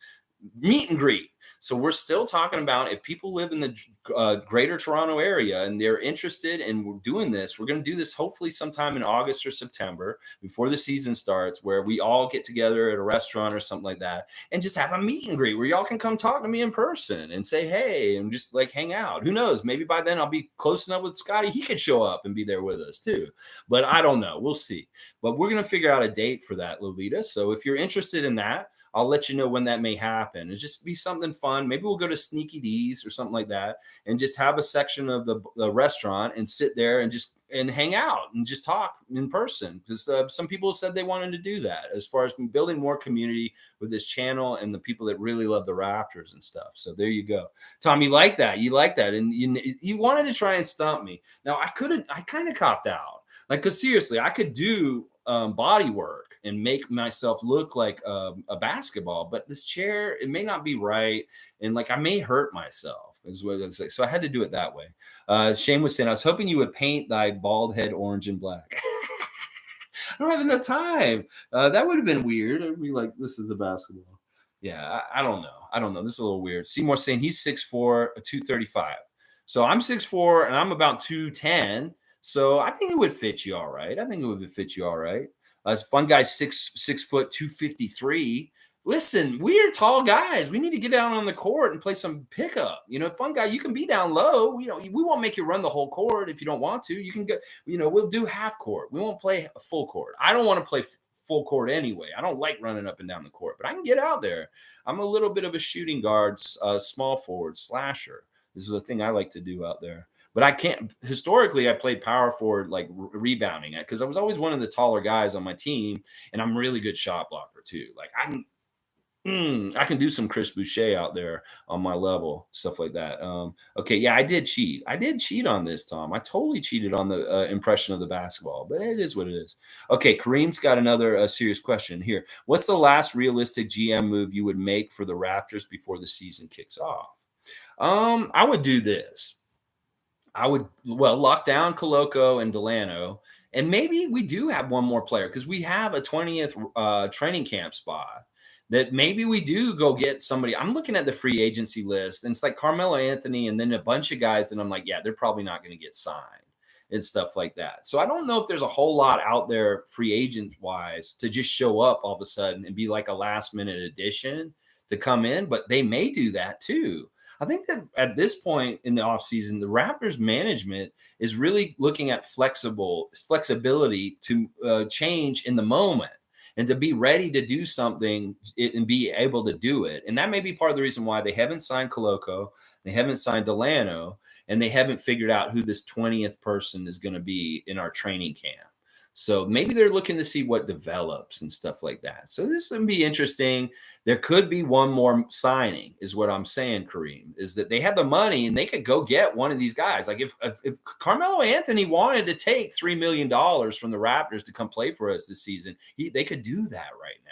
meet and greet. So we're still talking about if people live in the greater Toronto area and they're interested in we're doing this, we're going to do this hopefully sometime in August or September before the season starts, where we all get together at a restaurant or something like that and just have a meet and greet where y'all can come talk to me in person and say, hey, and just like hang out. Who knows? Maybe by then I'll be close enough with Scotty. He could show up and be there with us too. But I don't know. We'll see. But we're going to figure out a date for that, Lolita. So if you're interested in that, I'll let you know when that may happen. It's just be something fun. Maybe we'll go to Sneaky D's or something like that and just have a section of the restaurant and sit there and just hang out and just talk in person. Because some people said they wanted to do that as far as building more community with this channel and the people that really love the Raptors and stuff. So there you go. Tom, you like that. You like that. And you wanted to try and stump me. Now, I kind of copped out. Like, because seriously, I could do body work and make myself look like a basketball, but this chair, it may not be right. And like, I may hurt myself is what I was like. So I had to do it that way. Shane was saying, I was hoping you would paint thy bald head orange and black. I don't have enough time. That would have been weird. I'd be like, this is a basketball. Yeah, I don't know. I don't know. This is a little weird. Seymour saying he's 6'4", 235. So I'm 6'4", and I'm about 210. So I think it would fit you all right. I think it would fit you all right. Fun guy, 6 foot 253. Listen, we are tall guys. We need to get down on the court and play some pickup. Fun guy, you can be down low. We won't make you run the whole court if you don't want to. You can go. We'll do half court. We won't play a full court. I don't want to play full court anyway. I don't like running up and down the court, but I can get out there. I'm a little bit of a shooting guard, small forward, slasher. This is the thing I like to do out there. But I can't. Historically, I played power forward, like rebounding, because I was always one of the taller guys on my team, and I'm really good shot blocker too. Like I can do some Chris Boucher out there on my level, stuff like that. Okay, yeah, I did cheat. I did cheat on this, Tom. I totally cheated on the impression of the basketball, but it is what it is. Okay, Kareem's got another serious question here. What's the last realistic GM move you would make for the Raptors before the season kicks off? I would do this. I would lock down Coloco and Delano, and maybe we do have one more player because we have a 20th training camp spot. That maybe we do go get somebody. I'm looking at the free agency list, and it's like Carmelo Anthony, and then a bunch of guys that I'm like, yeah, they're probably not going to get signed and stuff like that. So I don't know if there's a whole lot out there free agent wise to just show up all of a sudden and be like a last minute addition to come in, but they may do that too. I think that at this point in the offseason, the Raptors management is really looking at flexibility to change in the moment and to be ready to do something and be able to do it. And that may be part of the reason why they haven't signed Coloco, they haven't signed Delano, and they haven't figured out who this 20th person is going to be in our training camp. So maybe they're looking to see what develops and stuff like that. So this would be interesting. There could be one more signing, is what I'm saying, Kareem, is that they have the money and they could go get one of these guys. Like if Carmelo Anthony wanted to take $3 million from the Raptors to come play for us this season, they could do that right now.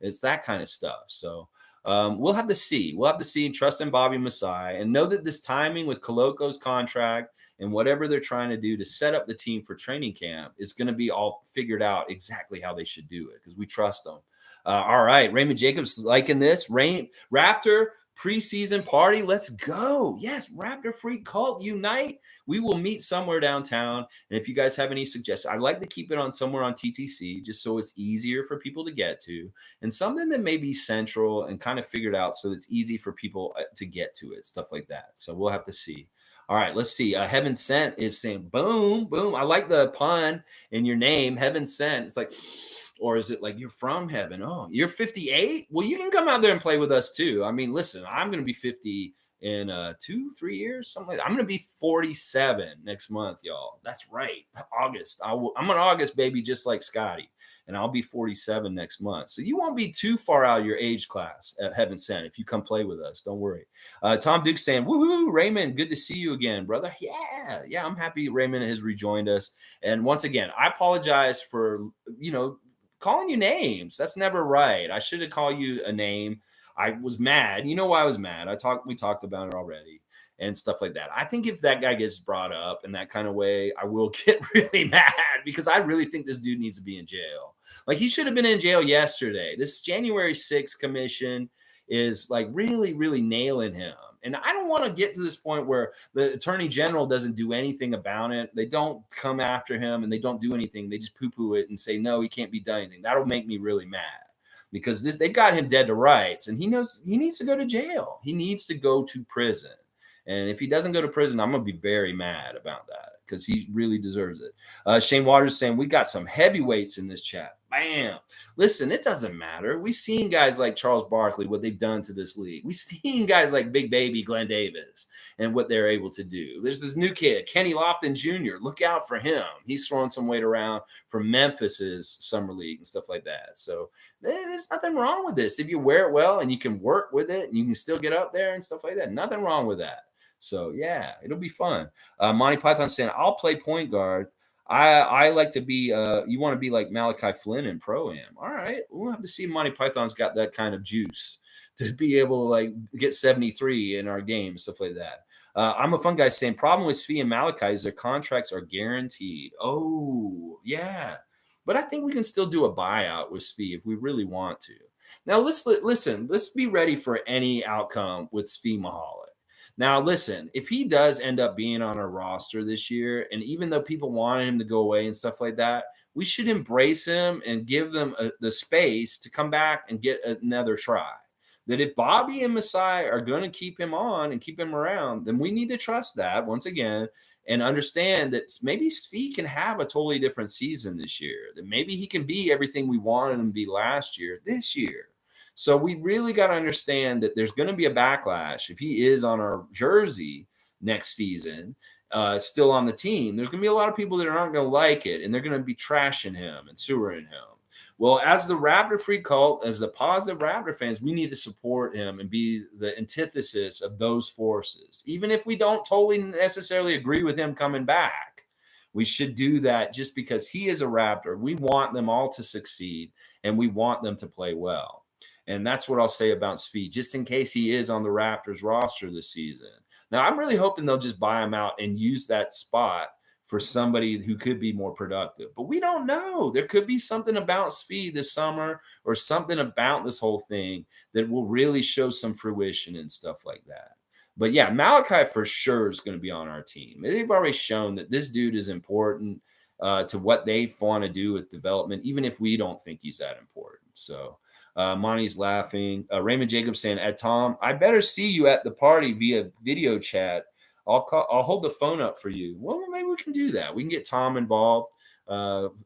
It's that kind of stuff. So we'll have to see. We'll have to see and trust in Bobby Masai and know that this timing with Coloco's contract and whatever they're trying to do to set up the team for training camp is going to be all figured out exactly how they should do it because we trust them. All right, Raymond Jacobs liking this. Raptor preseason party. Let's go. Yes, Raptor Freak Cult Unite. We will meet somewhere downtown. And if you guys have any suggestions, I'd like to keep it on somewhere on TTC just so it's easier for people to get to and something that may be central and kind of figured out so it's easy for people to get to it, stuff like that. So we'll have to see. All right, let's see. Heaven Sent is saying, boom, boom. I like the pun in your name, Heaven Sent. It's like, or is it like you're from heaven? Oh, you're 58? Well, you can come out there and play with us too. I mean, listen, I'm going to be 50 in 2-3 years, something like that. I'm going to be 47 next month, y'all. That's right. August. I'm an August baby, just like Scotty. And I'll be 47 next month. So you won't be too far out of your age class at Heaven Sent if you come play with us. Don't worry. Tom Duke saying, woohoo, Raymond, good to see you again, brother. Yeah, I'm happy Raymond has rejoined us. And once again, I apologize for, calling you names. That's never right. I should have called you a name. I was mad. You know why I was mad? We talked about it already and stuff like that. I think if that guy gets brought up in that kind of way, I will get really mad because I really think this dude needs to be in jail. Like he should have been in jail yesterday. This January 6th commission is like really, really nailing him. And I don't want to get to this point where the attorney general doesn't do anything about it. They don't come after him and they don't do anything. They just poo-poo it and say, no, he can't be done anything. That'll make me really mad because they got him dead to rights and he knows he needs to go to jail. He needs to go to prison. And if he doesn't go to prison, I'm going to be very mad about that because he really deserves it. Shane Waters saying, we got some heavyweights in this chat. Bam. Listen, it doesn't matter. We've seen guys like Charles Barkley, what they've done to this league. We've seen guys like Big Baby Glenn Davis and what they're able to do. There's this new kid, Kenny Lofton Jr. Look out for him. He's throwing some weight around from Memphis's summer league and stuff like that. So there's nothing wrong with this. If you wear it well and you can work with it and you can still get up there and stuff like that, nothing wrong with that. So, yeah, it'll be fun. Monty Python saying, I'll play point guard. I like to be you want to be like Malachi Flynn in Pro-Am. All right. We'll have to see if Monty Python's got that kind of juice to be able to like get 73 in our game, stuff like that. I'm a fun guy saying problem with Svi and Malachi is their contracts are guaranteed. Oh, yeah. But I think we can still do a buyout with Svi if we really want to. Now listen. Let's be ready for any outcome with Svi Mahalik. Now listen, if he does end up being on our roster this year, and even though people wanted him to go away and stuff like that, we should embrace him and give them the space to come back and get another try. That if Bobby and Masai are going to keep him on and keep him around, then we need to trust that once again and understand that maybe Svi can have a totally different season this year. That maybe he can be everything we wanted him to be last year, this year. So we really got to understand that there's going to be a backlash if he is on our jersey next season, still on the team. There's going to be a lot of people that aren't going to like it, and they're going to be trashing him and sewering him. Well, as the Raptor free cult, as the positive Raptor fans, we need to support him and be the antithesis of those forces. Even if we don't totally necessarily agree with him coming back, we should do that just because he is a Raptor. We want them all to succeed, and we want them to play well. And that's what I'll say about Svi, just in case he is on the Raptors roster this season. Now, I'm really hoping they'll just buy him out and use that spot for somebody who could be more productive. But we don't know. There could be something about Svi this summer or something about this whole thing that will really show some fruition and stuff like that. But yeah, Malachi for sure is going to be on our team. They've already shown that this dude is important to what they want to do with development, even if we don't think he's that important. So Monty's laughing. Raymond Jacobs saying, "At Tom, I better see you at the party via video chat. I'll hold the phone up for you." Well, maybe we can do that. We can get Tom involved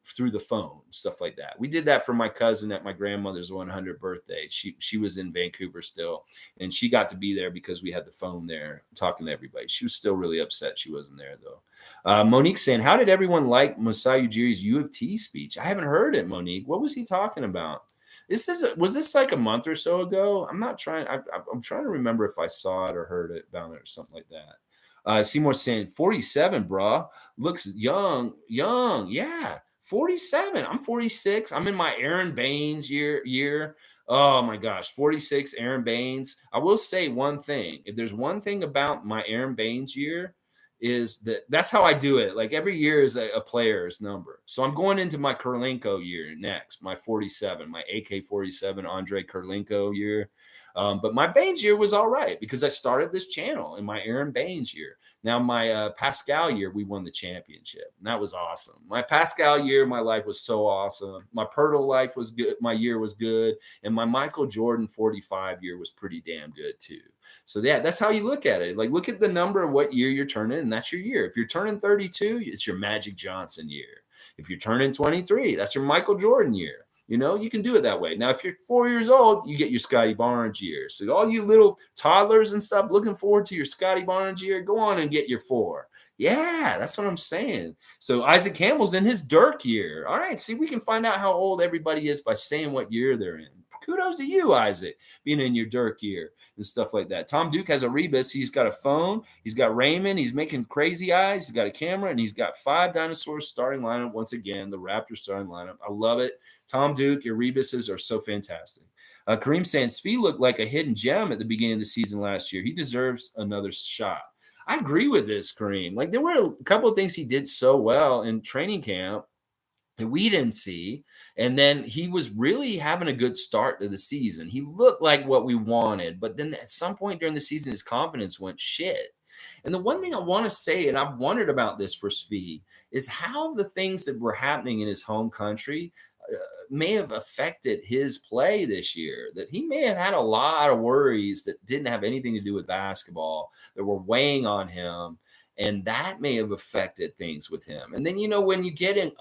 through the phone, stuff like that. We did that for my cousin at my grandmother's 100th birthday. She was in Vancouver still, and she got to be there because we had the phone there talking to everybody. She was still really upset she wasn't there though. Monique saying, "How did everyone like Masai Ujiri's U of T speech?" I haven't heard it, Monique. What was he talking about? Was this like a month or so ago? I'm not trying. I'm trying to remember if I saw it or heard it about it or something like that. Seymour saying 47, bruh. Looks young. Yeah. 47. I'm 46. I'm in my Aaron Baines year. Oh my gosh, 46, Aaron Baines. I will say one thing. If there's one thing about my Aaron Baines year, is that's how I do it. Like every year is a player's number. So I'm going into my Kurlenko year next, my 47, my AK-47 Andre Kurlenko year. But my Baines year was all right because I started this channel in my Aaron Baines year. Now, my Pascal year, we won the championship. And that was awesome. My Pascal year, my life was so awesome. My Pirtle life was good. My year was good. And my Michael Jordan 45 year was pretty damn good, too. So, yeah, that's how you look at it. Like, look at the number of what year you're turning, and that's your year. If you're turning 32, it's your Magic Johnson year. If you're turning 23, that's your Michael Jordan year. You know, you can do it that way. Now, if you're 4 years old, you get your Scotty Barnes year. So all you little toddlers and stuff looking forward to your Scotty Barnes year, go on and get your 4. Yeah, that's what I'm saying. So Isaac Campbell's in his Dirk year. All right, see, we can find out how old everybody is by saying what year they're in. Kudos to you, Isaac, being in your Dirk year and stuff like that. Tom Duke has a rebus. He's got a phone. He's got Raymond. He's making crazy eyes. He's got a camera, and he's got 5 dinosaurs starting lineup. Once again, the Raptors starting lineup. I love it. Tom Duke, your rebuses are so fantastic. Kareem saying Svi looked like a hidden gem at the beginning of the season last year. He deserves another shot. I agree with this, Kareem. Like there were a couple of things he did so well in training camp that we didn't see. And then he was really having a good start to the season. He looked like what we wanted, but then at some point during the season, his confidence went shit. And the one thing I want to say, and I've wondered about this for Svi, is how the things that were happening in his home country may have affected his play this year, that he may have had a lot of worries that didn't have anything to do with basketball that were weighing on him. And that may have affected things with him. And then, you know, when you get in,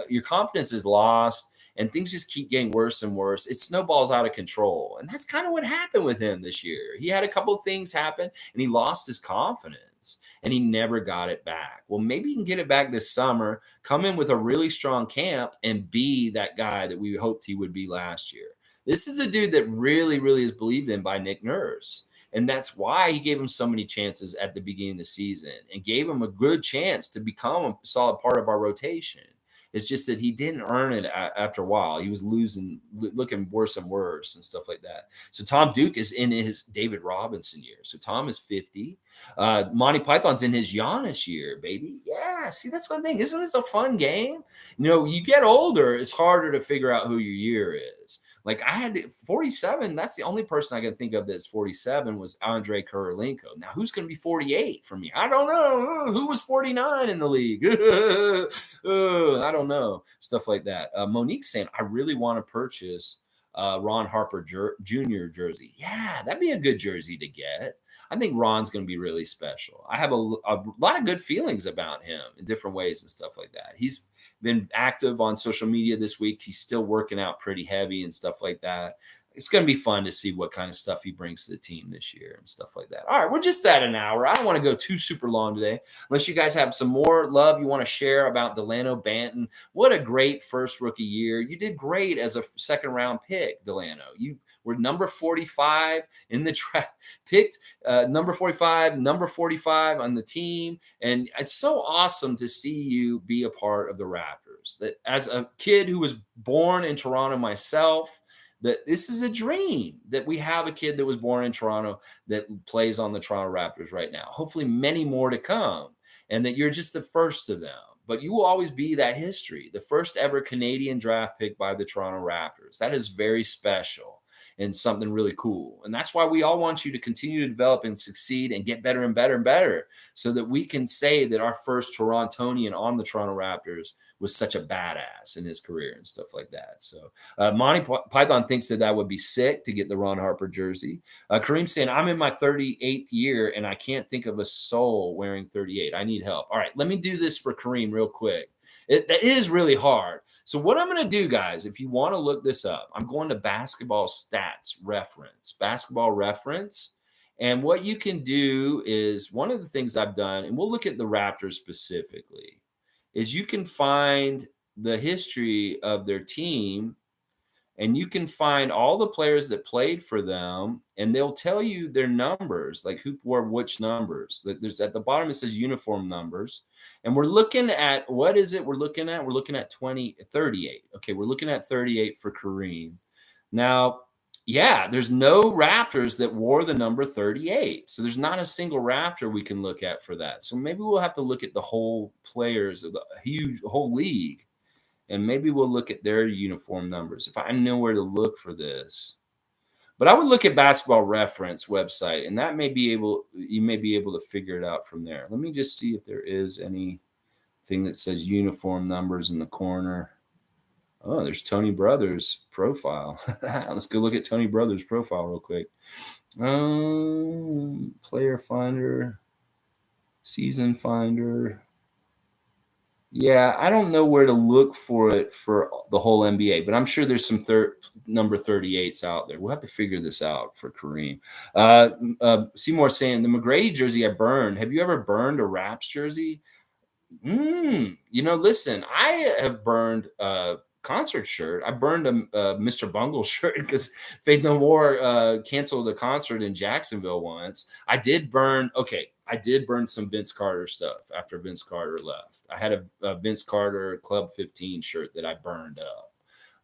your confidence is lost and things just keep getting worse and worse. It snowballs out of control. And that's kind of what happened with him this year. He had a couple of things happen and he lost his confidence and he never got it back. Well, maybe he can get it back this summer, come in with a really strong camp and be that guy that we hoped he would be last year. This is a dude that really, really is believed in by Nick Nurse. And that's why he gave him so many chances at the beginning of the season and gave him a good chance to become a solid part of our rotation. It's just that he didn't earn it after a while. He was looking worse and worse and stuff like that. So Tom Duke is in his David Robinson year. So Tom is 50. Monty Python's in his Giannis year, baby. Yeah, see, that's one thing. Isn't this a fun game? You know, you get older, it's harder to figure out who your year is. Like I had 47. That's the only person I can think of that's 47 was Andre Kurolenko. Now who's going to be 48 for me? I don't know. Who was 49 in the league? I don't know. Stuff like that. Monique saying I really want to purchase Ron Harper Jr. jersey. Yeah, that'd be a good jersey to get. I think Ron's going to be really special. I have a lot of good feelings about him in different ways and stuff like that. He's been active on social media this week. He's still working out pretty heavy and stuff like that. It's going to be fun to see what kind of stuff he brings to the team this year and stuff like that. All right, we're just at an hour. I don't want to go too super long today, unless you guys have some more love you want to share about Dalano Banton. What a great first rookie year. You did great as a second round pick, Dalano. You were number 45 in the draft, picked number 45 on the team. And it's so awesome to see you be a part of the Raptors. That as a kid who was born in Toronto myself, that this is a dream that we have a kid that was born in Toronto that plays on the Toronto Raptors right now. Hopefully many more to come, and that you're just the first of them. But you will always be that history, the first ever Canadian draft pick by the Toronto Raptors. That is very special and something really cool. And that's why we all want you to continue to develop and succeed and get better and better and better so that we can say that our first Torontonian on the Toronto Raptors was such a badass in his career and stuff like that. So Monty Python thinks that would be sick to get the Ron Harper jersey. Kareem saying, I'm in my 38th year and I can't think of a soul wearing 38. I need help. All right, let me do this for Kareem real quick. It is really hard. So what I'm going to do, guys, if you want to look this up, I'm going to basketball reference. And what you can do is one of the things I've done, and we'll look at the Raptors specifically, is you can find the history of their team and you can find all the players that played for them and they'll tell you their numbers, like who wore which numbers. There's at the bottom, it says uniform numbers. And we're looking at, what is it we're looking at? We're looking at 38. Okay, we're looking at 38 for Kareem. Now, yeah, there's no Raptors that wore the number 38. So there's not a single Raptor we can look at for that. So maybe we'll have to look at the whole players of the whole league. And maybe we'll look at their uniform numbers if I know where to look for this. But I would look at Basketball Reference website, and you may be able to figure it out from there. Let me just see if there is anything that says uniform numbers in the corner. Oh, there's Tony Brothers' profile. Let's go look at Tony Brothers' profile real quick. Player Finder, Season Finder. Yeah, I don't know where to look for it for the whole NBA, but I'm sure there's some number 38s out there. We'll have to figure this out for Kareem. Seymour saying, the McGrady jersey I burned. Have you ever burned a Raps jersey? Listen, I have burned a concert shirt. I burned a Mr. Bungle shirt because Faith No More canceled a concert in Jacksonville once. I did burn some Vince Carter stuff after Vince Carter left. I had a Vince Carter Club 15 shirt that I burned up.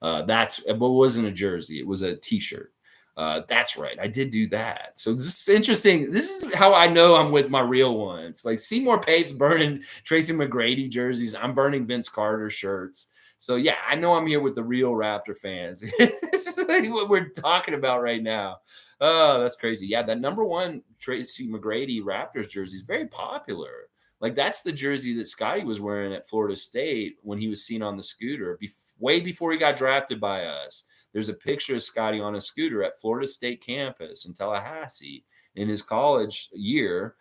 But it wasn't a jersey. It was a T-shirt. That's right. I did do that. So this is interesting. This is how I know I'm with my real ones. Like Seymour Pape's burning Tracy McGrady jerseys. I'm burning Vince Carter shirts. So yeah, I know I'm here with the real Raptor fans. This is what we're talking about right now. Oh, that's crazy. Yeah, that number 1 Tracy McGrady Raptors jersey is very popular. Like that's the jersey that Scotty was wearing at Florida State when he was seen on the scooter way before he got drafted by us. There's a picture of Scotty on a scooter at Florida State campus in Tallahassee in his college year,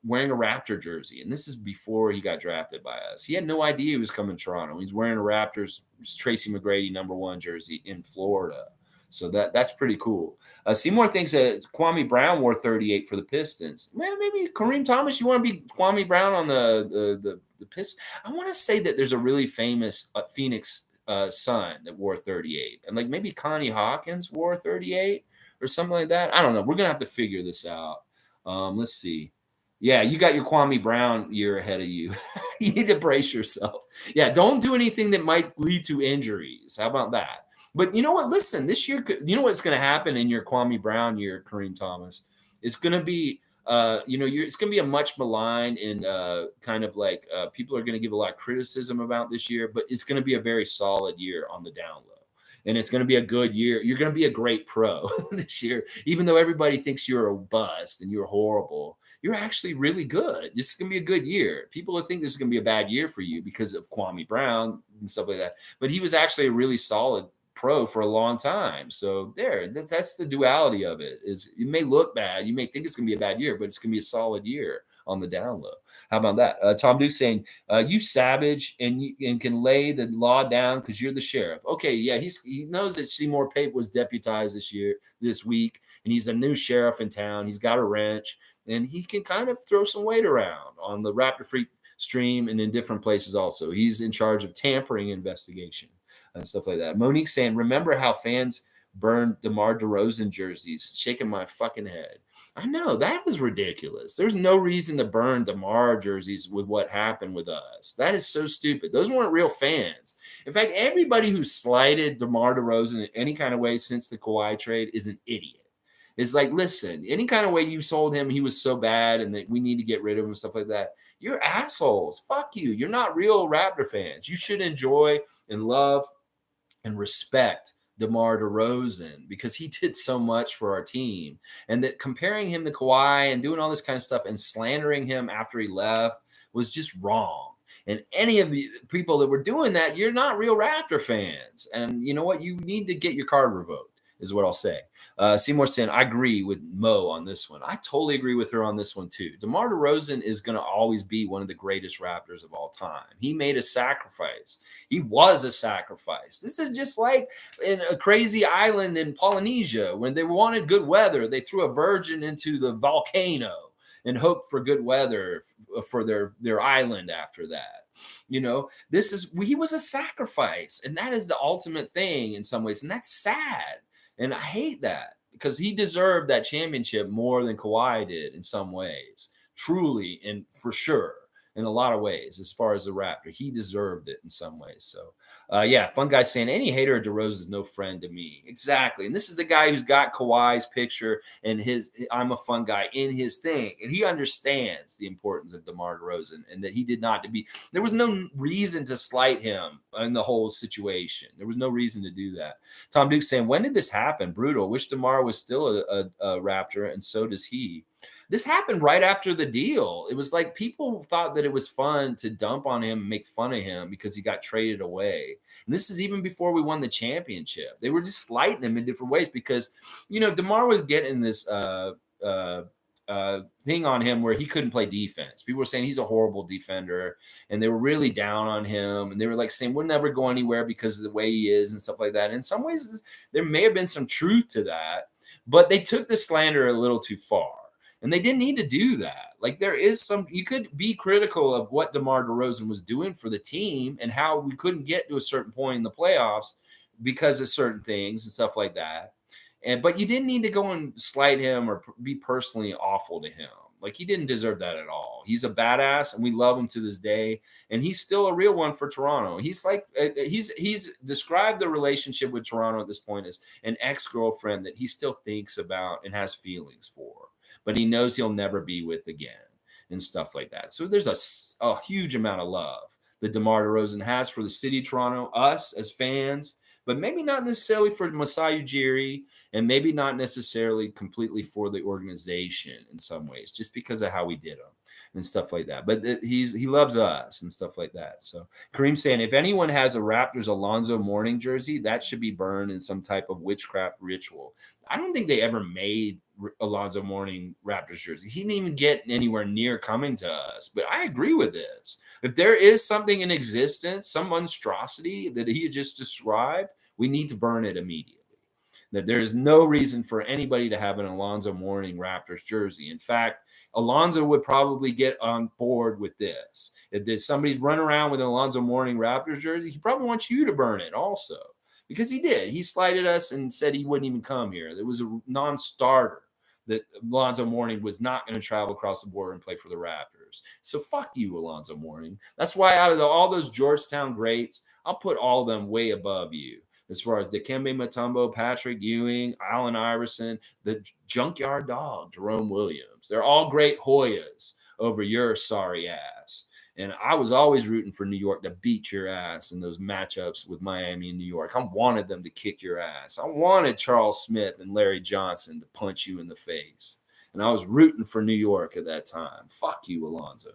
wearing a Raptor jersey. And this is before he got drafted by us. He had no idea he was coming to Toronto. He's wearing a Raptors Tracy McGrady number 1 jersey in Florida. So that's pretty cool. Seymour thinks that Kwame Brown wore 38 for the Pistons. Man, maybe Kareem Thomas, you want to be Kwame Brown on the Pistons? I want to say that there's a really famous Phoenix son that wore 38. And like maybe Connie Hawkins wore 38 or something like that. I don't know. We're going to have to figure this out. Let's see. Yeah, you got your Kwame Brown year ahead of you. You need to brace yourself. Yeah, don't do anything that might lead to injuries. How about that? But you know what? Listen, this year, you know what's going to happen in your Kwame Brown year, Kareem Thomas? It's going to be, it's going to be a much maligned and kind of like people are going to give a lot of criticism about this year, but it's going to be a very solid year on the down low. and it's going to be a good year. You're going to be a great pro this year, even though everybody thinks you're a bust and you're horrible. You're actually really good. This is going to be a good year. People think this is going to be a bad year for you because of Kwame Brown and stuff like that. But he was actually a really solid pro for a long time. So that's the duality of it. Is it may look bad. You may think it's going to be a bad year, but it's going to be a solid year on the down low. How about that? Tom Duke saying, "You savage and can lay the law down because you're the sheriff." Okay, yeah, he knows that Seymour Pape was deputized this week, and he's a new sheriff in town. He's got a wrench, and he can kind of throw some weight around on the Raptor Freak stream and in different places. Also, he's in charge of tampering investigation and stuff like that. Monique saying, "Remember how fans burned DeMar DeRozan jerseys?" Shaking my fucking head. I know that was ridiculous. There's no reason to burn DeMar jerseys with what happened with us. That is so stupid. Those weren't real fans. In fact, everybody who slighted DeMar DeRozan in any kind of way since the Kawhi trade is an idiot. It's like, listen, any kind of way you sold him, he was so bad and that we need to get rid of him and stuff like that. You're assholes. Fuck you. You're not real Raptor fans. You should enjoy and love and respect DeMar DeRozan because he did so much for our team. And that comparing him to Kawhi and doing all this kind of stuff and slandering him after he left was just wrong. And any of the people that were doing that, you're not real Raptor fans. And you know what? You need to get your card revoked, is what I'll say. Seymour saying, "I agree with Mo on this one." I totally agree with her on this one too. DeMar DeRozan is going to always be one of the greatest Raptors of all time. He made a sacrifice. He was a sacrifice. This is just like in a crazy island in Polynesia when they wanted good weather. They threw a virgin into the volcano and hoped for good weather for their island after that. He was a sacrifice, and that is the ultimate thing in some ways, and that's sad. And I hate that because he deserved that championship more than Kawhi did in some ways, truly and for sure. In a lot of ways, as far as the Raptor, he deserved it in some ways. So, yeah, fun guy saying any hater of DeRozan is no friend to me. Exactly, and this is the guy who's got Kawhi's picture and his "I'm a fun guy" in his thing, and he understands the importance of DeMar DeRozan and that he did not to be. There was no reason to slight him in the whole situation. There was no reason to do that. Tom Duke saying, "When did this happen? Brutal. Wish DeMar was still a Raptor, and so does he." This happened right after the deal. It was like people thought that it was fun to dump on him and make fun of him because he got traded away. And this is even before we won the championship. They were just slighting him in different ways because, DeMar was getting this thing on him where he couldn't play defense. People were saying he's a horrible defender, and they were really down on him. And they were like saying we'll never go anywhere because of the way he is and stuff like that. And in some ways, there may have been some truth to that, but they took the slander a little too far. And they didn't need to do that. Like you could be critical of what DeMar DeRozan was doing for the team and how we couldn't get to a certain point in the playoffs because of certain things and stuff like that. But you didn't need to go and slight him or be personally awful to him. Like he didn't deserve that at all. He's a badass and we love him to this day. And he's still a real one for Toronto. He's like, he's described the relationship with Toronto at this point as an ex-girlfriend that he still thinks about and has feelings for, but he knows he'll never be with again and stuff like that. So there's a huge amount of love that DeMar DeRozan has for the city of Toronto, us as fans, but maybe not necessarily for Masai Ujiri and maybe not necessarily completely for the organization in some ways, just because of how we did him and stuff like that. But he loves us and stuff like that. So Kareem saying, if anyone has a Raptors Alonzo Mourning jersey, that should be burned in some type of witchcraft ritual. I don't think they ever made Alonzo Mourning Raptors jersey. He didn't even get anywhere near coming to us. But I agree with this. If there is something in existence, some monstrosity that he just described, we need to burn it immediately. That there is no reason for anybody to have an Alonzo Mourning Raptors jersey. In fact, Alonzo would probably get on board with this. If somebody's running around with an Alonzo Mourning Raptors jersey, he probably wants you to burn it also. Because he did. He slighted us and said he wouldn't even come here. There was a non-starter that Alonzo Mourning was not going to travel across the border and play for the Raptors. So fuck you, Alonzo Mourning. That's why out of all those Georgetown greats, I'll put all of them way above you. As far as Dikembe Mutombo, Patrick Ewing, Allen Iverson, the junkyard dog, Jerome Williams. They're all great Hoyas over your sorry ass. And I was always rooting for New York to beat your ass in those matchups with Miami and New York. I wanted them to kick your ass. I wanted Charles Smith and Larry Johnson to punch you in the face. And I was rooting for New York at that time. Fuck you, Alonzo.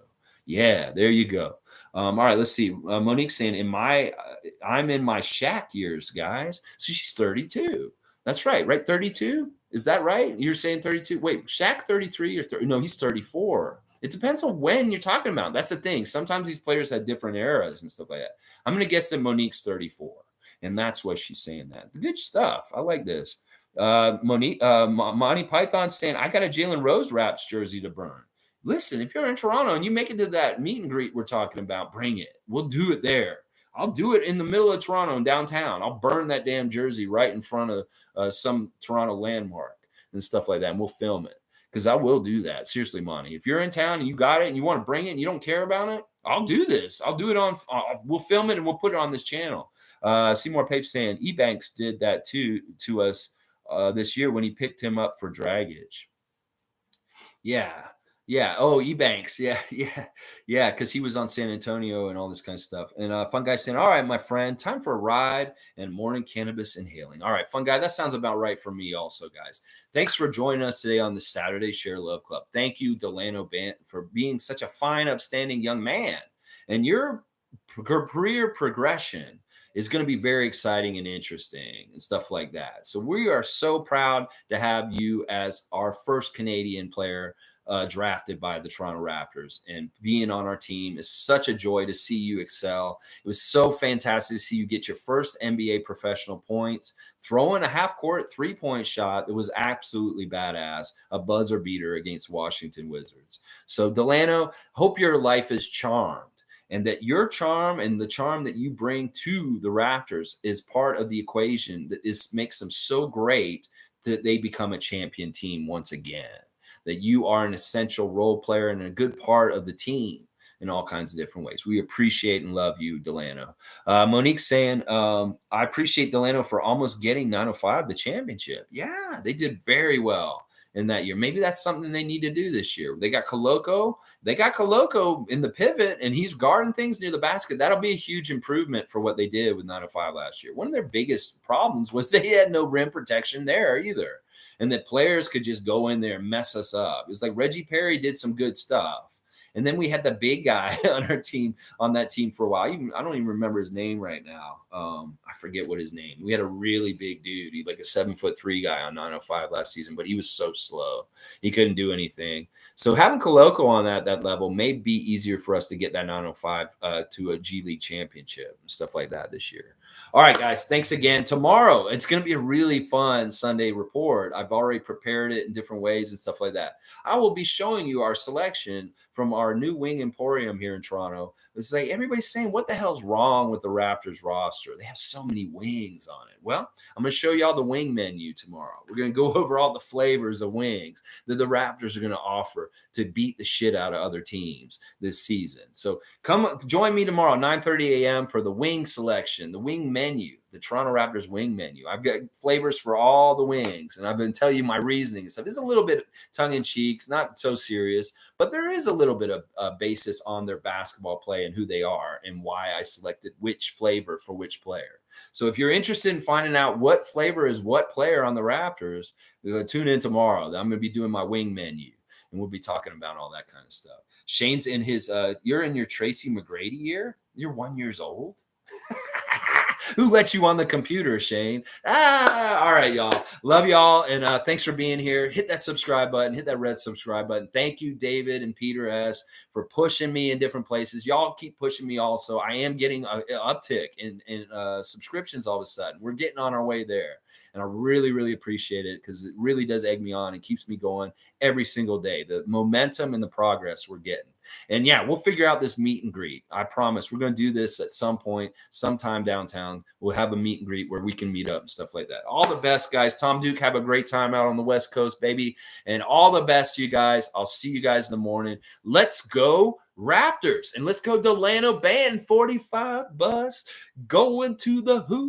Yeah, there you go. All right, let's see. Monique saying, I'm in my Shaq years, guys. So she's 32. That's right, right? 32? Is that right? You're saying 32? Wait, Shaq 33 or 30? No, he's 34. It depends on when you're talking about. That's the thing. Sometimes these players had different eras and stuff like that. I'm going to guess that Monique's 34, and that's why she's saying that. Good stuff. I like this. Monty Python saying, I got a Jalen Rose Raps jersey to burn. Listen, if you're in Toronto and you make it to that meet and greet we're talking about, bring it. We'll do it there. I'll do it in the middle of Toronto and downtown. I'll burn that damn jersey right in front of some Toronto landmark and stuff like that, and we'll film it because I will do that. Seriously, Monty. If you're in town and you got it and you want to bring it and you don't care about it, I'll do this. I'll do it on. We'll film it and we'll put it on this channel. Seymour Pape saying Ebanks did that too to us this year when he picked him up for dragage. Yeah. Yeah. Oh, Ebanks. Yeah. Because he was on San Antonio and all this kind of stuff. And Fun Guy saying, all right, my friend, time for a ride and morning cannabis inhaling. All right, Fun Guy, that sounds about right for me also, guys. Thanks for joining us today on the Saturday Share Love Club. Thank you, Dalano Banton, for being such a fine, upstanding young man. And your career progression is going to be very exciting and interesting and stuff like that. So we are so proud to have you as our first Canadian player drafted by the Toronto Raptors, and being on our team is such a joy to see you excel. It was so fantastic to see you get your first NBA professional points, throwing a half-court three-point shot that was absolutely badass, a buzzer beater against Washington Wizards. So Dalano, hope your life is charmed, and that your charm and the charm that you bring to the Raptors is part of the equation that makes them so great that they become a champion team once again. That you are an essential role player and a good part of the team in all kinds of different ways. We appreciate and love you, Dalano. Monique saying, I appreciate Dalano for almost getting 905 the championship. Yeah, they did very well in that year. Maybe that's something they need to do this year. They got Koloko. They got Koloko in the pivot, and he's guarding things near the basket. That'll be a huge improvement for what they did with 905 last year. One of their biggest problems was they had no rim protection there either, and that players could just go in there and mess us up. It's like Reggie Perry did some good stuff. And then we had the big guy on our team, on that team for a while. I don't even remember his name right now. I forget what his name. We had a really big dude. He like a 7'3" guy on 905 last season, but he was so slow. He couldn't do anything. So having Koloko on that level may be easier for us to get that 905 to a G League championship and stuff like that this year. All right, guys, thanks again. Tomorrow, it's going to be a really fun Sunday report. I've already prepared it in different ways and stuff like that. I will be showing you our selection from our new wing emporium here in Toronto. It's like everybody's saying, what the hell's wrong with the Raptors roster? They have so many wings on it. Well, I'm going to show you all the wing menu tomorrow. We're going to go over all the flavors of wings that the Raptors are going to offer to beat the shit out of other teams this season. So come join me tomorrow, 9:30 a.m. for the wing selection, the wing menu, the Toronto Raptors wing menu. I've got flavors for all the wings, and I've been telling you my reasoning and stuff. It's a little bit tongue-in-cheek, it's not so serious, but there is a little bit of basis on their basketball play and who they are and why I selected which flavor for which player. So if you're interested in finding out what flavor is what player on the Raptors, tune in tomorrow. I'm going to be doing my wing menu, and we'll be talking about all that kind of stuff. Shane's in his, you're in your Tracy McGrady year? You're 1 year old? Who let you on the computer, Shane? All right, y'all. Love y'all, and thanks for being here. Hit that subscribe button. Hit that red subscribe button. Thank you, David and Peter S., for pushing me in different places. Y'all keep pushing me also. I am getting an uptick in subscriptions all of a sudden. We're getting on our way there, and I really, really appreciate it because it really does egg me on and keeps me going every single day. The momentum and the progress we're getting. And yeah, we'll figure out this meet and greet. I promise we're going to do this at some point, sometime downtown. We'll have a meet and greet where we can meet up and stuff like that. All the best, guys. Tom Duke, have a great time out on the West Coast, baby. And all the best to you guys. I'll see you guys in the morning. Let's go Raptors. And let's go Dalano Banton, 45 bus going to the hoop.